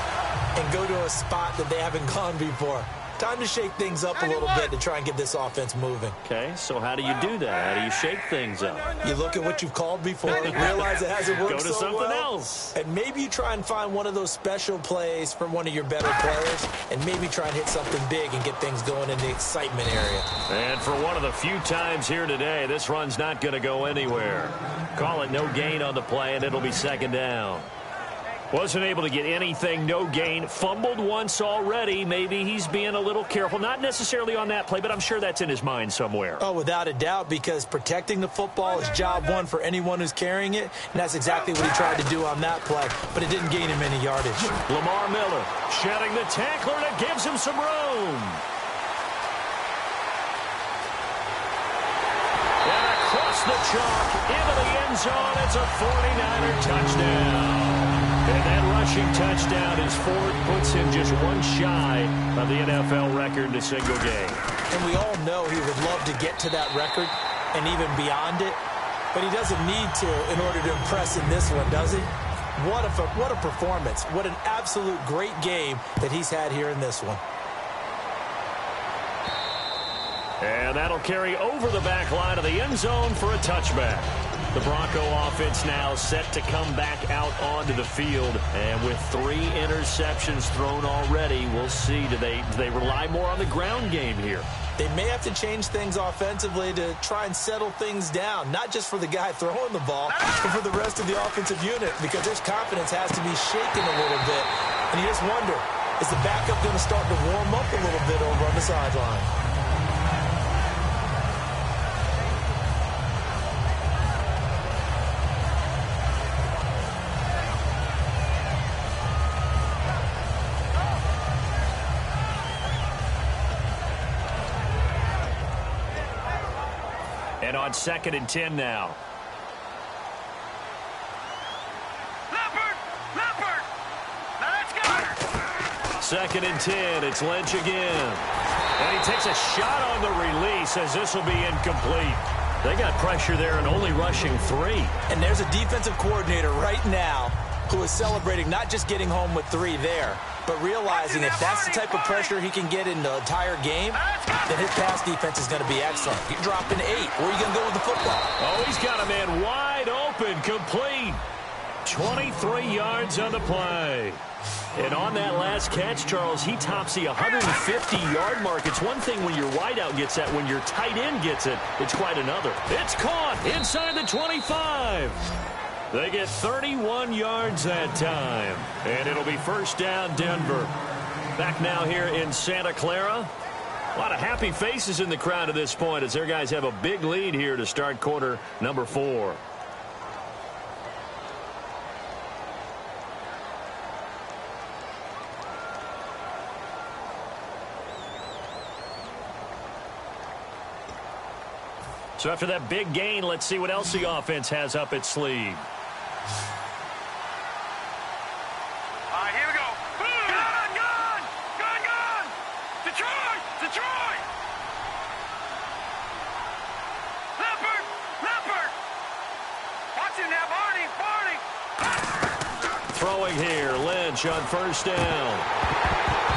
and go to a spot that they haven't gone before. Time to shake things up a little bit to try and get this offense moving. Okay, so how do you do that? How do you shake things up? You look at what you've called before, realize it hasn't worked so well. Go to something else. And maybe you try and find one of those special plays from one of your better players, and maybe try and hit something big and get things going in the excitement area. And for one of the few times here today, this run's not going to go anywhere. Call it no gain on the play, and it'll be second down. Wasn't able to get anything, no gain. Fumbled once already. Maybe he's being a little careful. Not necessarily on that play, but I'm sure that's in his mind somewhere. Oh, without a doubt, because protecting the football is job one for anyone who's carrying it, and that's exactly what he tried to do on that play, but it didn't gain him any yardage. Lamar Miller shedding the tackler, and it gives him some room. And across the chalk, into the end zone, it's a 49er touchdown. And that rushing touchdown is Ford puts him just one shy of the NFL record in a single game. And we all know he would love to get to that record and even beyond it, but he doesn't need to in order to impress in this one, does he? What a performance. What an absolute great game that he's had here in this one. And that'll carry over the back line of the end zone for a touchback. The Bronco offense now set to come back out onto the field. And with 3 interceptions thrown already, we'll see. Do they rely more on the ground game here? They may have to change things offensively to try and settle things down, not just for the guy throwing the ball, but for the rest of the offensive unit, because his confidence has to be shaken a little bit. And you just wonder, is the backup going to start to warm up a little bit over on the sideline? And on 2nd and 10 now. Leopard! Now let's go! 2nd and 10, it's Lynch again. And he takes a shot on the release as this will be incomplete. They got pressure there and only rushing 3. And there's a defensive coordinator right now who is celebrating not just getting home with 3 there, but realizing if that's the type of pressure he can get in the entire game, then his pass defense is going to be excellent. You're dropping 8. Where are you going to go with the football? Oh, he's got a man wide open, complete. 23 yards on the play. And on that last catch, Charles, he tops the 150-yard mark. It's one thing when your wideout gets that. When your tight end gets it, it's quite another. It's caught inside the 25. They get 31 yards that time. And it'll be first down, Denver. Back now here in Santa Clara. A lot of happy faces in the crowd at this point as their guys have a big lead here to start quarter number 4. So after that big gain, let's see what else the offense has up its sleeve. All right, here we go. Gun! Detroit! Leopard! Watch him now, Barney! Throwing here, Lynch on first down.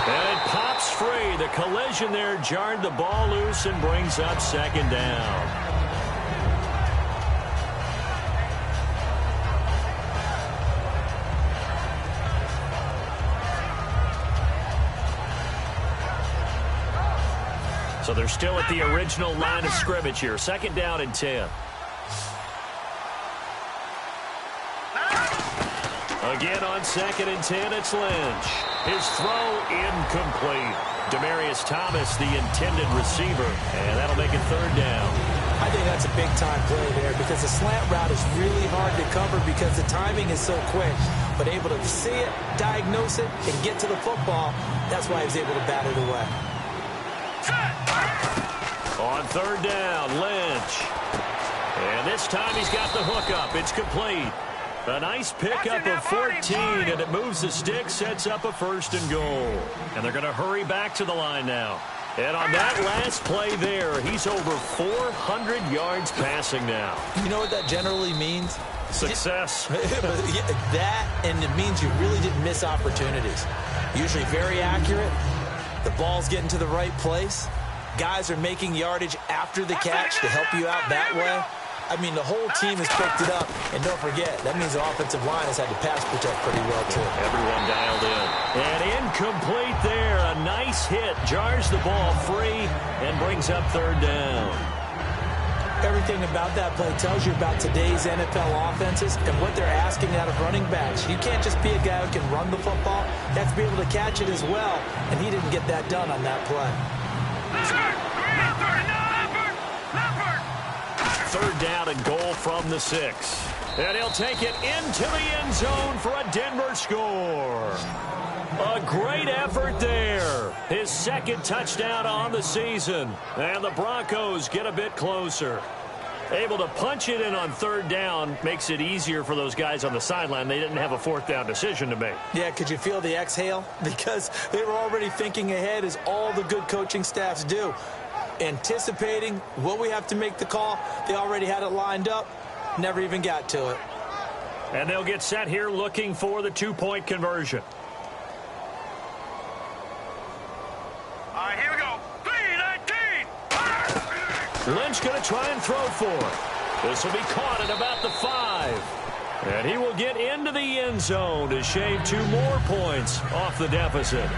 And it pops free. The collision there jarred the ball loose and brings up second down. So they're still at the original line of scrimmage here. Second down and 10. Again on 2nd and 10, it's Lynch. His throw incomplete. Demaryius Thomas, the intended receiver, and that'll make it 3rd down. I think that's a big-time play there because the slant route is really hard to cover because the timing is so quick. But able to see it, diagnose it, and get to the football, that's why he was able to bat it away. On 3rd down, Lynch. And this time he's got the hook up. It's complete. A nice pickup of 14, and it moves the stick, sets up a 1st and goal. And they're going to hurry back to the line now. And on that last play there, he's over 400 yards passing now. You know what that generally means? Success. That, and it means you really didn't miss opportunities. Usually very accurate. The ball's getting to the right place. Guys are making yardage after the catch to help you out that way. I mean, the whole team has picked it up. And don't forget, that means the offensive line has had to pass protect pretty well, too. Everyone dialed in. And incomplete there. A nice hit. Jars the ball free and brings up 3rd down. Everything about that play tells you about today's NFL offenses and what they're asking out of running backs. You can't just be a guy who can run the football. You have to be able to catch it as well. And he didn't get that done on that play. 3rd down and goal from the 6. And he'll take it into the end zone for a Denver score. A great effort there. His 2nd touchdown on the season. And the Broncos get a bit closer. Able to punch it in on 3rd down makes it easier for those guys on the sideline. They didn't have a 4th down decision to make. Yeah, could you feel the exhale? Because they were already thinking ahead, as all the good coaching staffs do. Anticipating, will we have to make the call? They already had it lined up. Never even got to it. And they'll get set here looking for the 2-point conversion. All right, here we go. 3-19. Lynch going to try and throw for it. This will be caught at about the 5. And he will get into the end zone to shave 2 more points off the deficit.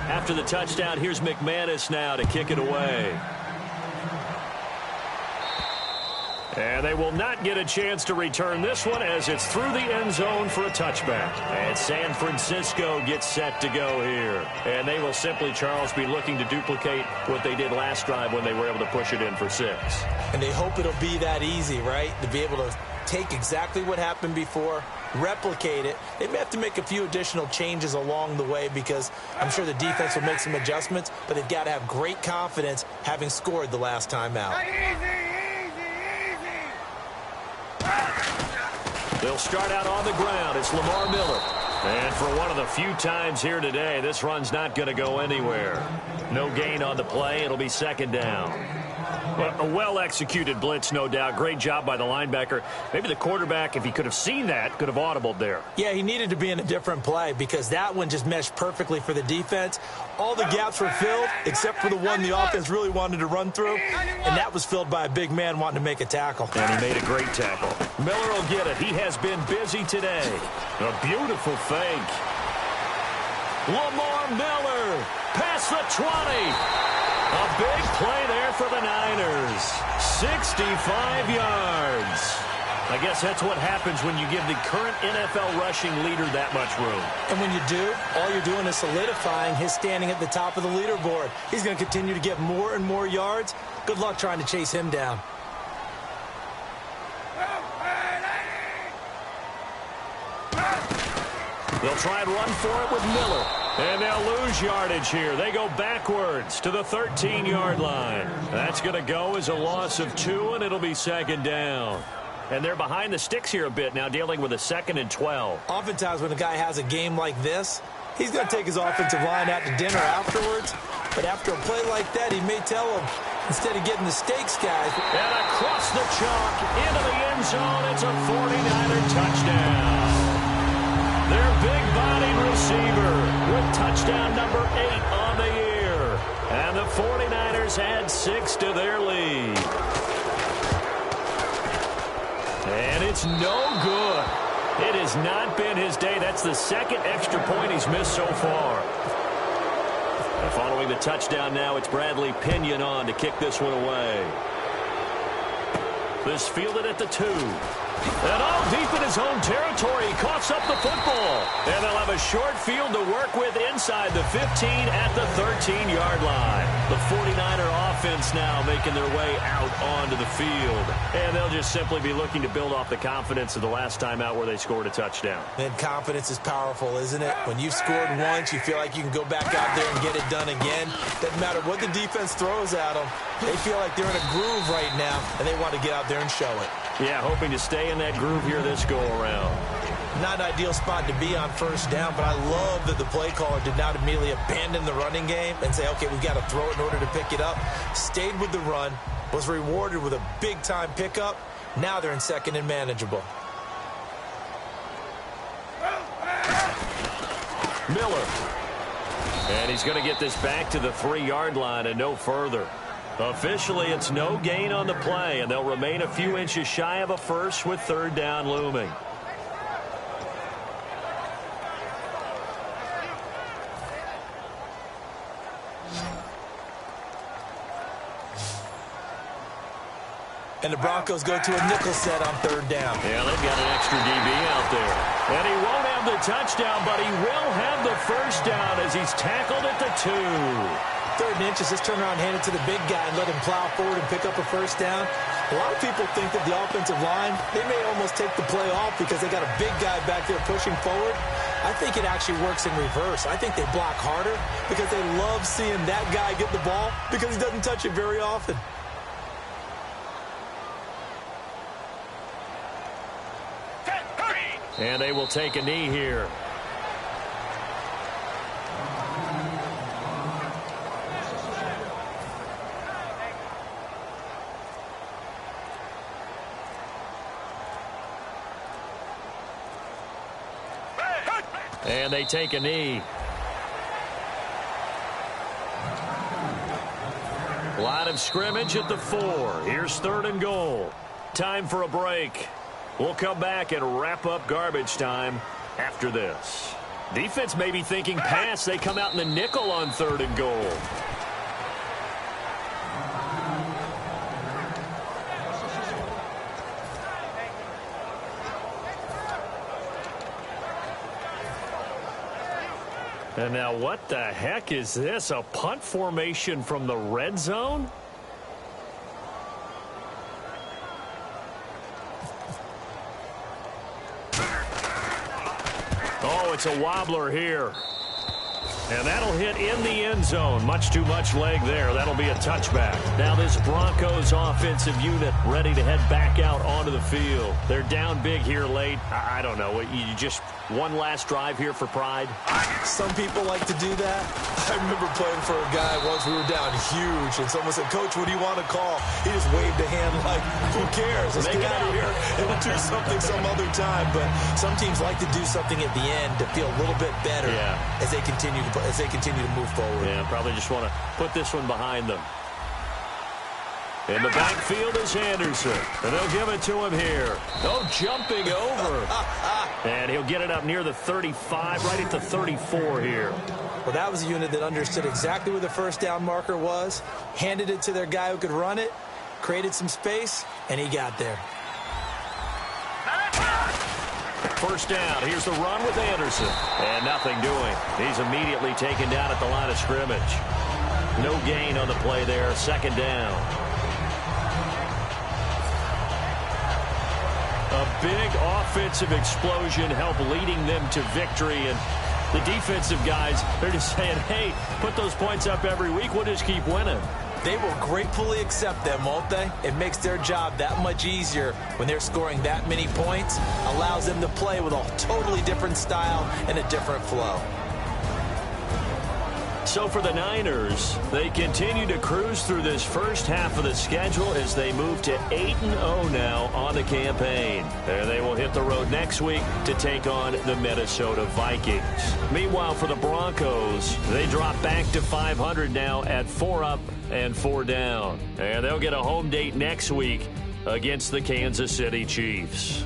After the touchdown, here's McManus now to kick it away. And they will not get a chance to return this one as it's through the end zone for a touchback. And San Francisco gets set to go here. And they will simply, Charles, be looking to duplicate what they did last drive when they were able to push it in for 6. And they hope it'll be that easy, right? To be able to take exactly what happened before, replicate it. They may have to make a few additional changes along the way because I'm sure the defense will make some adjustments, but they've got to have great confidence having scored the last time out. They'll start out on the ground. It's Lamar Miller. And for one of the few times here today, this run's not going to go anywhere. No gain on the play. It'll be 2nd down. Well, a well-executed blitz, no doubt. Great job by the linebacker. Maybe the quarterback, if he could have seen that, could have audibled there. Yeah, he needed to be in a different play because that one just meshed perfectly for the defense. All the gaps were filled except for the one the offense really wanted to run through, and that was filled by a big man wanting to make a tackle. And he made a great tackle. Miller will get it. He has been busy today. A beautiful fake. Lamar Miller past the 20. A big play there for the Niners. 65 yards. I guess that's what happens when you give the current NFL rushing leader that much room. And when you do, all you're doing is solidifying his standing at the top of the leaderboard. He's going to continue to get more and more yards. Good luck trying to chase him down. They'll try and run for it with Miller. And they'll lose yardage here. They go backwards to the 13-yard line. That's going to go as a loss of 2, and it'll be 2nd down. And they're behind the sticks here a bit now, dealing with a 2nd and 12. Oftentimes when a guy has a game like this, he's going to take his offensive line out to dinner afterwards. But after a play like that, he may tell him, instead of getting the stakes, guys. And across the chalk, into the end zone, it's a 49er touchdown. Their big-bodied receiver with touchdown number 8 on the year. And the 49ers add 6 to their lead. And it's no good. It has not been his day. That's the 2nd extra point he's missed so far. the touchdown now. It's Bradley Pinion on to kick this one away. This fielded at the 2. And all deep in his own territory. He coughs up the football. And they'll have a short field to work with inside the 15 at the 13-yard line. The 49er offense now making their way out onto the field. And they'll just simply be looking to build off the confidence of the last time out where they scored a touchdown. And confidence is powerful, isn't it? When you've scored once, you feel like you can go back out there and get it done again. Doesn't matter what the defense throws at them. They feel like they're in a groove right now, and they want to get out there and show it. Yeah, hoping to stay in that groove here this go-around. Not an ideal spot to be on first down, but I love that the play caller did not immediately abandon the running game and say, okay, we've got to throw it in order to pick it up. Stayed with the run, was rewarded with a big-time pickup. Now they're in second and manageable. Miller. And he's going to get this back to the 3-yard line and no further. Officially, it's no gain on the play, and they'll remain a few inches shy of a first with third down looming. And the Broncos go to a nickel set on third down. Yeah, they've got an extra DB out there. And he won't have the touchdown, but he will have the first down as he's tackled at the 2. Third and inches, just turn around and hand it to the big guy and let him plow forward and pick up a first down. A lot of people think that the offensive line, they may almost take the play off because they got a big guy back there pushing forward. I think it actually works in reverse. I think they block harder because they love seeing that guy get the ball because he doesn't touch it very often. And they will take a knee here. And they take a knee. Line of scrimmage at the 4. Here's third and goal. Time for a break. We'll come back and wrap up garbage time after this. Defense may be thinking pass. They come out in the nickel on third and goal. And now what the heck is this? A punt formation from the red zone? Oh, it's a wobbler here. And that'll hit in the end zone. Much too much leg there. That'll be a touchback. Now this Broncos offensive unit ready to head back out onto the field. They're down big here late. I don't know. You just one last drive here for pride? Some people like to do that. I remember playing for a guy once. We were down huge, and someone said, "Coach, what do you want to call?" He just waved a hand like, "Who cares? Let's get out of here and we'll do something some other time." But some teams like to do something at the end to feel a little bit better as they continue to move forward. Yeah, probably just want to put this one behind them. In the backfield is Anderson, and they'll give it to him here. Oh, jumping over. And he'll get it up near the 35, right at the 34 here. Well, that was a unit that understood exactly where the first down marker was, handed it to their guy who could run it, created some space, and he got there. First down. Here's the run with Anderson. And nothing doing. He's immediately taken down at the line of scrimmage. No gain on the play there. Second down. A big offensive explosion helped leading them to victory. And the defensive guys, they're just saying, hey, put those points up every week. We'll just keep winning. They will gratefully accept them, won't they? It makes their job that much easier when they're scoring that many points. Allows them to play with a totally different style and a different flow. So for the Niners, they continue to cruise through this first half of the schedule as they move to 8-0 now on the campaign. And they will hit the road next week to take on the Minnesota Vikings. Meanwhile, for the Broncos, they drop back to 500 now at 4 up and 4 down. And they'll get a home date next week against the Kansas City Chiefs.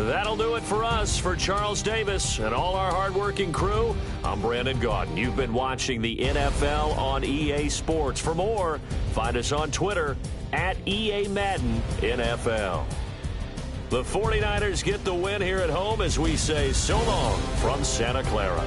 That'll do it for us. For Charles Davis and all our hardworking crew, I'm Brandon Gaudin. You've been watching the NFL on EA Sports. For more, find us on Twitter at EA Madden NFL. The 49ers get the win here at home as we say so long from Santa Clara.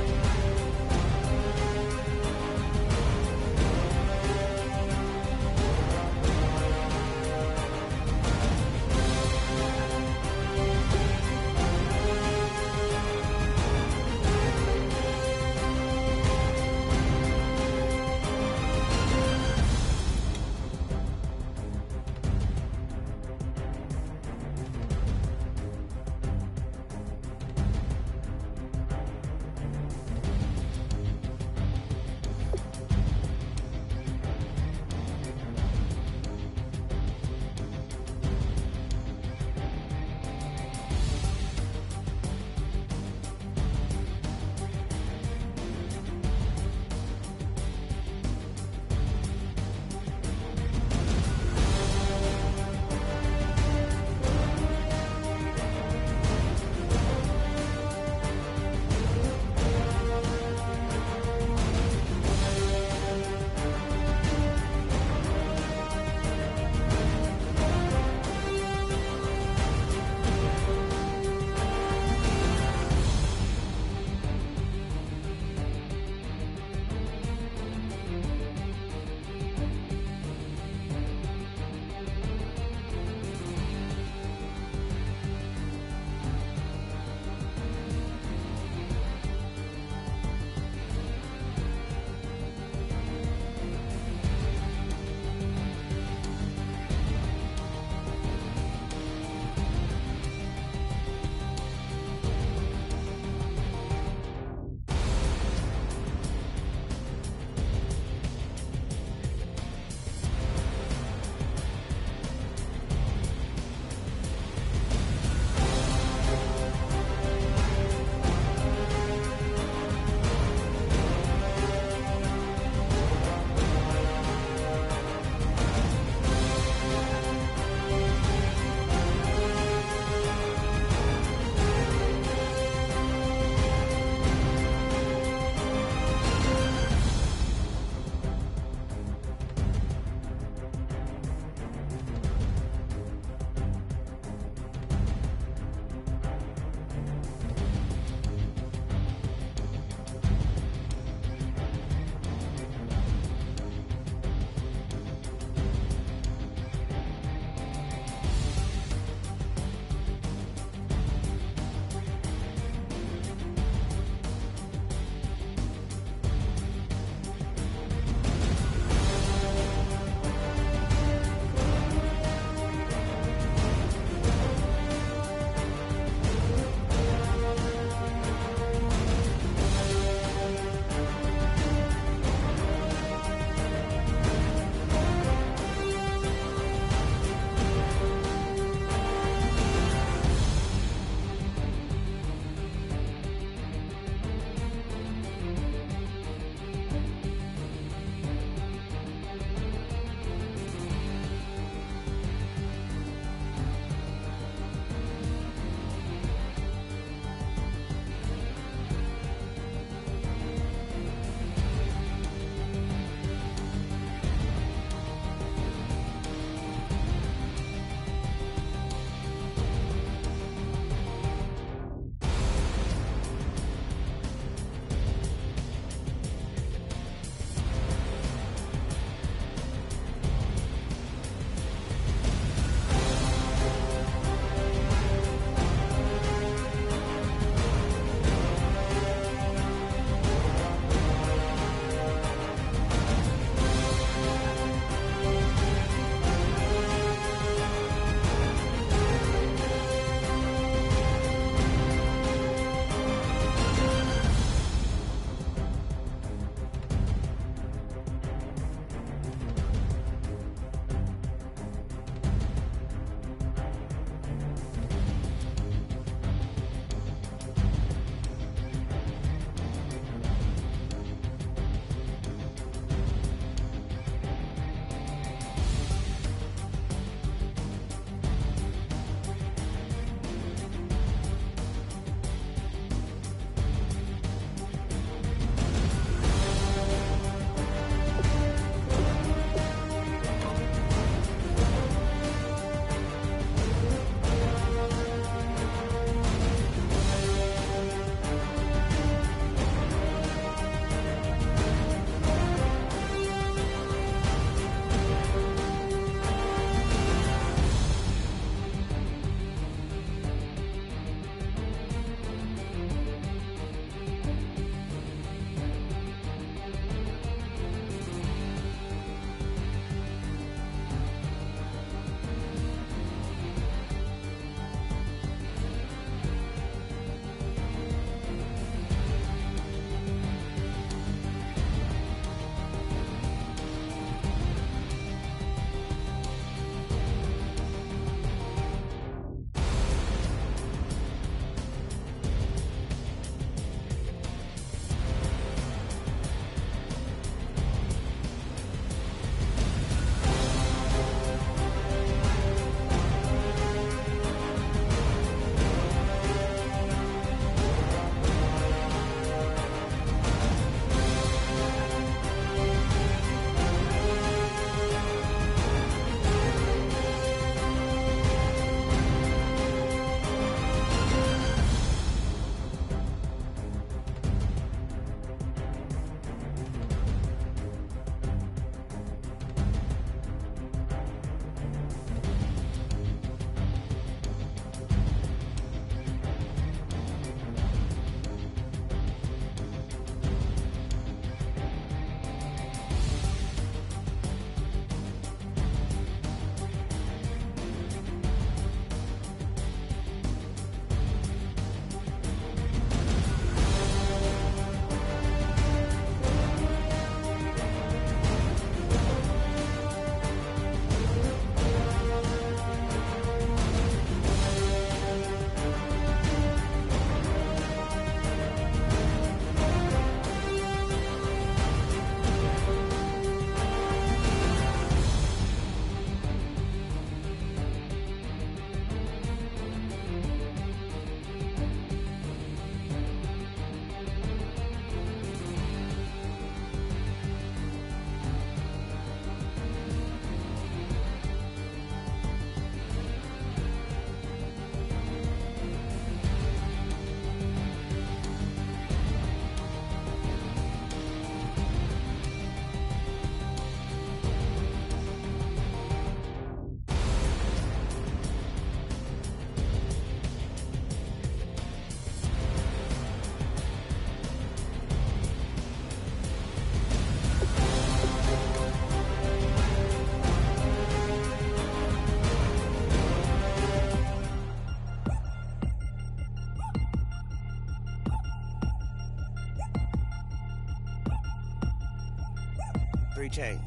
3 chains.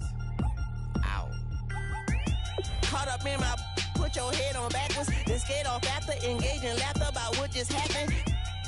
Ow. Caught up in my, put your head on backwards, then skate off after, engage in laughter about what just happened.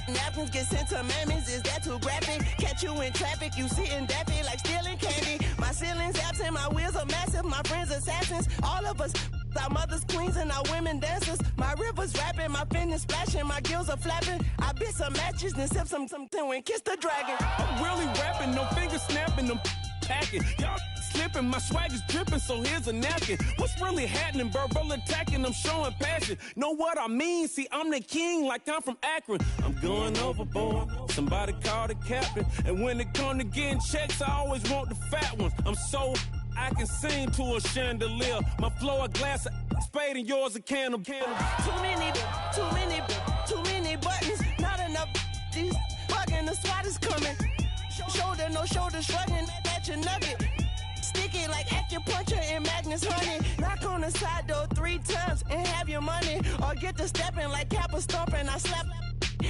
Napkins get sent to mammies, is that too graphic? Catch you in traffic, you sitting daffy like stealing candy. My ceiling's absent, my wheels are massive, my friends assassins. All of us, our mothers queens and our women dancers. My rivers rapping, my fingers splashing, my gills are flapping. I bit some matches, then sip something and kiss the dragon. I'm really rapping, no fingers snapping, I'm packing. Y'all slipping, my swag is dripping, so here's a napkin. What's really happening? Verbal attacking, I'm showing passion. Know what I mean? See, I'm the king, like I'm from Akron. I'm going overboard. Somebody call the captain. And when it come to getting checks, I always want the fat ones. I'm so I can sing to a chandelier. My flow a glass of spade and yours a can of. Too many buttons, not enough. These bugging, the SWAT is coming. Shoulder, no shoulder shrugging at your nugget. Sticky like acupuncture in Magnus honey. Knock on the side door 3 times and have your money. Or get to stepping like Kappa stomping. I slap.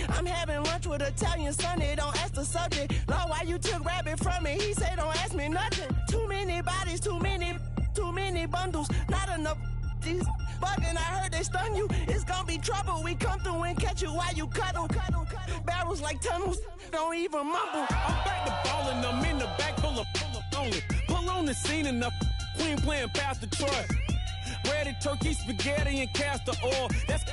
I'm having lunch with Italian Sonny. Don't ask the subject. Lord, why you took rabbit from me? He said don't ask me nothing. Too many bodies, too many bundles. Not enough. These bugging, I heard they stung you. It's gonna be trouble. We come through and catch you while you cuddle. Barrels like tunnels. Don't even mumble. I'm back to ballin'. I'm in the back full of only. Pull on the scene and the queen playing Pastor Troy. Ready turkey, spaghetti, and castor oil. That's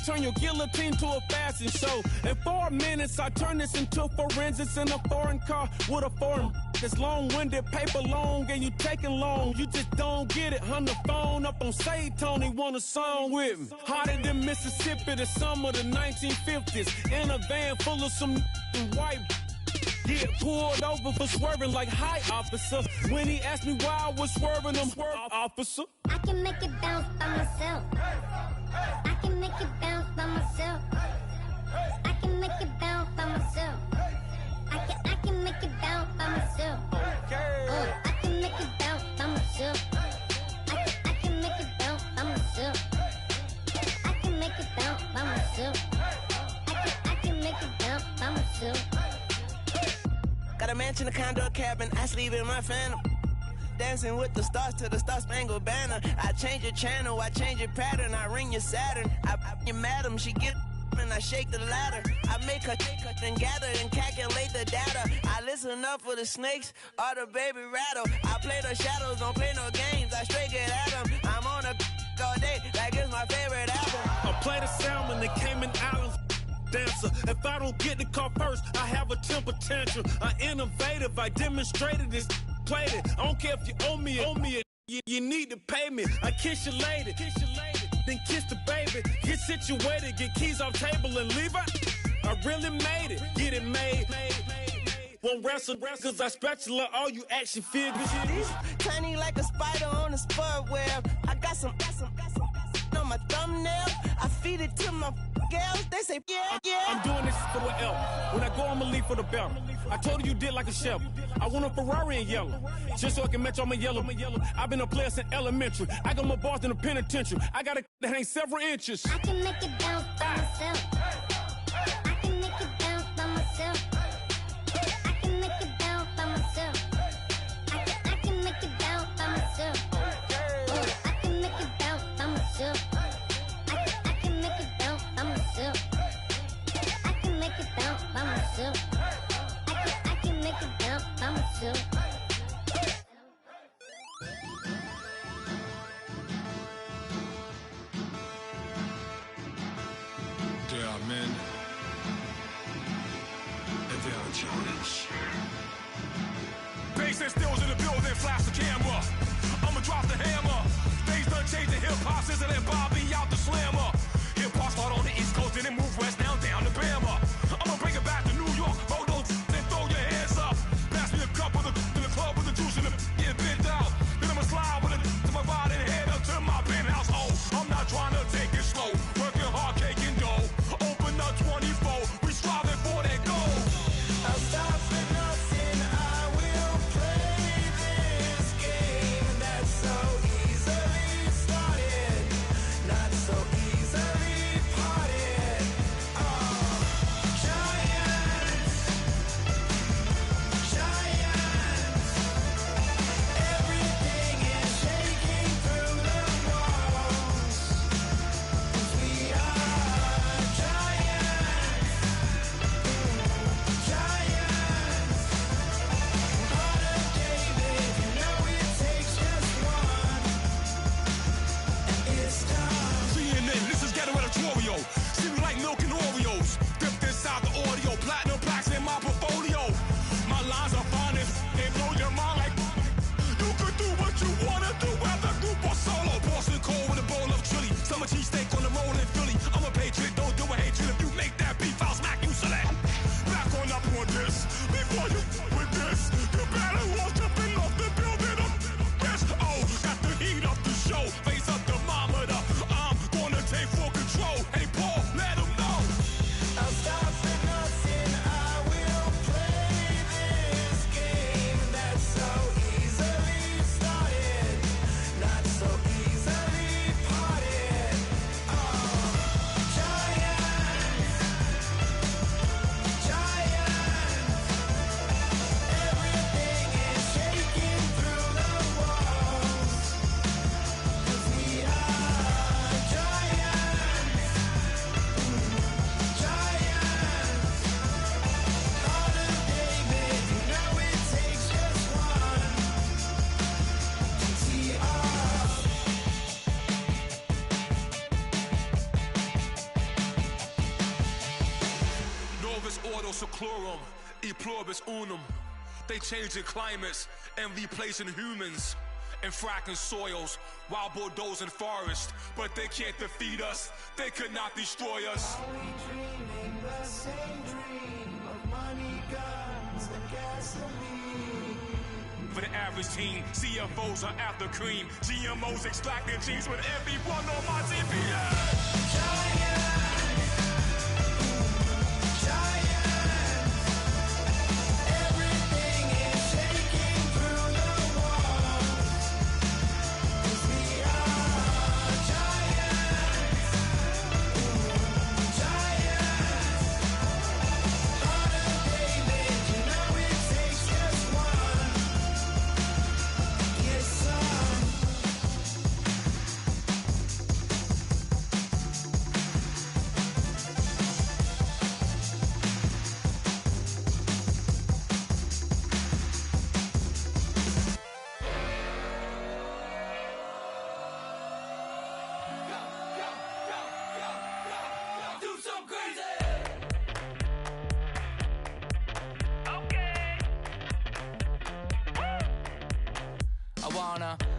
turn your guillotine to a fashion show. In 4 minutes, I turn this into forensics in a foreign car with a foreign. It's long-winded, paper long, and you taking long. You just don't get it. On the phone up on Say Tony, want a song with me. Hotter than Mississippi, the summer of the 1950s. In a van full of some white. Get pulled over for swerving like hi, officer. When he asked me why I was swerving, I'm officer. I can make it bounce by myself. I can make it bounce by myself. I can make it bounce by myself. I can make it bounce by myself. I can make it bounce by myself. I can make it bounce by myself. I can make it bounce by myself. I can make it bounce by myself. Got a mansion, a condo, a cabin. I sleep in my phantom. Dancing with the stars to the Star-Spangled Banner. I change your channel, I change your pattern. I ring your Saturn. I your madam, she get and I shake the ladder. I make her and gather and calculate the data. I listen up for the snakes or the baby rattle. I play the shadows, don't play no games. I straight get at them. I'm on a all day like it's my favorite album. I play the salmon, the Cayman Islands dancer. If I don't get the car first, I have a temper tantrum. I'm innovative, I demonstrated this, played it. I don't care if you owe me it. You need to pay me. I kiss your lady, then kiss the baby. Get situated, get keys off table and leave her. I really made it, get it made. Won't wrestle, cause I spatula all you action figures. Tiny like a spider on a spud web. I got some on my thumbnail. I feed it to my girls. They say, yeah. I'm doing this for the L. When I go, I'ma leave for the belt. I told her you did like a Chevy. I want a Ferrari in yellow, just so I can match all my yellow. I've been a player since elementary. I got my bars in the penitentiary. I got a that ain't several inches. I can make it bounce by myself. I can make it bounce by myself. I can make it bounce by myself. I can make it bounce by myself. I can make it bounce by myself. I can make it bounce by myself. I can make it bounce by myself. I can make it bounce by myself. Der seclorum, e pluribus unum. They changing climates and replacing humans and fracking soils while bulldozing forests. But they can't defeat us, they could not destroy us. Are we dreaming the same dream of money, guns, and gasoline? For the average teen, CFOs are after cream. GMOs extracting genes with everyone on my TV.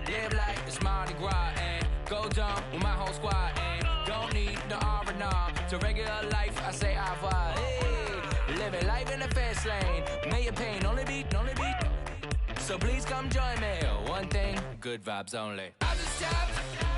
Live like it's Mardi Gras and go dumb with my whole squad and don't need the R&R to regular life. I say au revoir. Hey, living life in the fast lane. May your pain only beat. So please come join me. One thing, good vibes only. I just tapped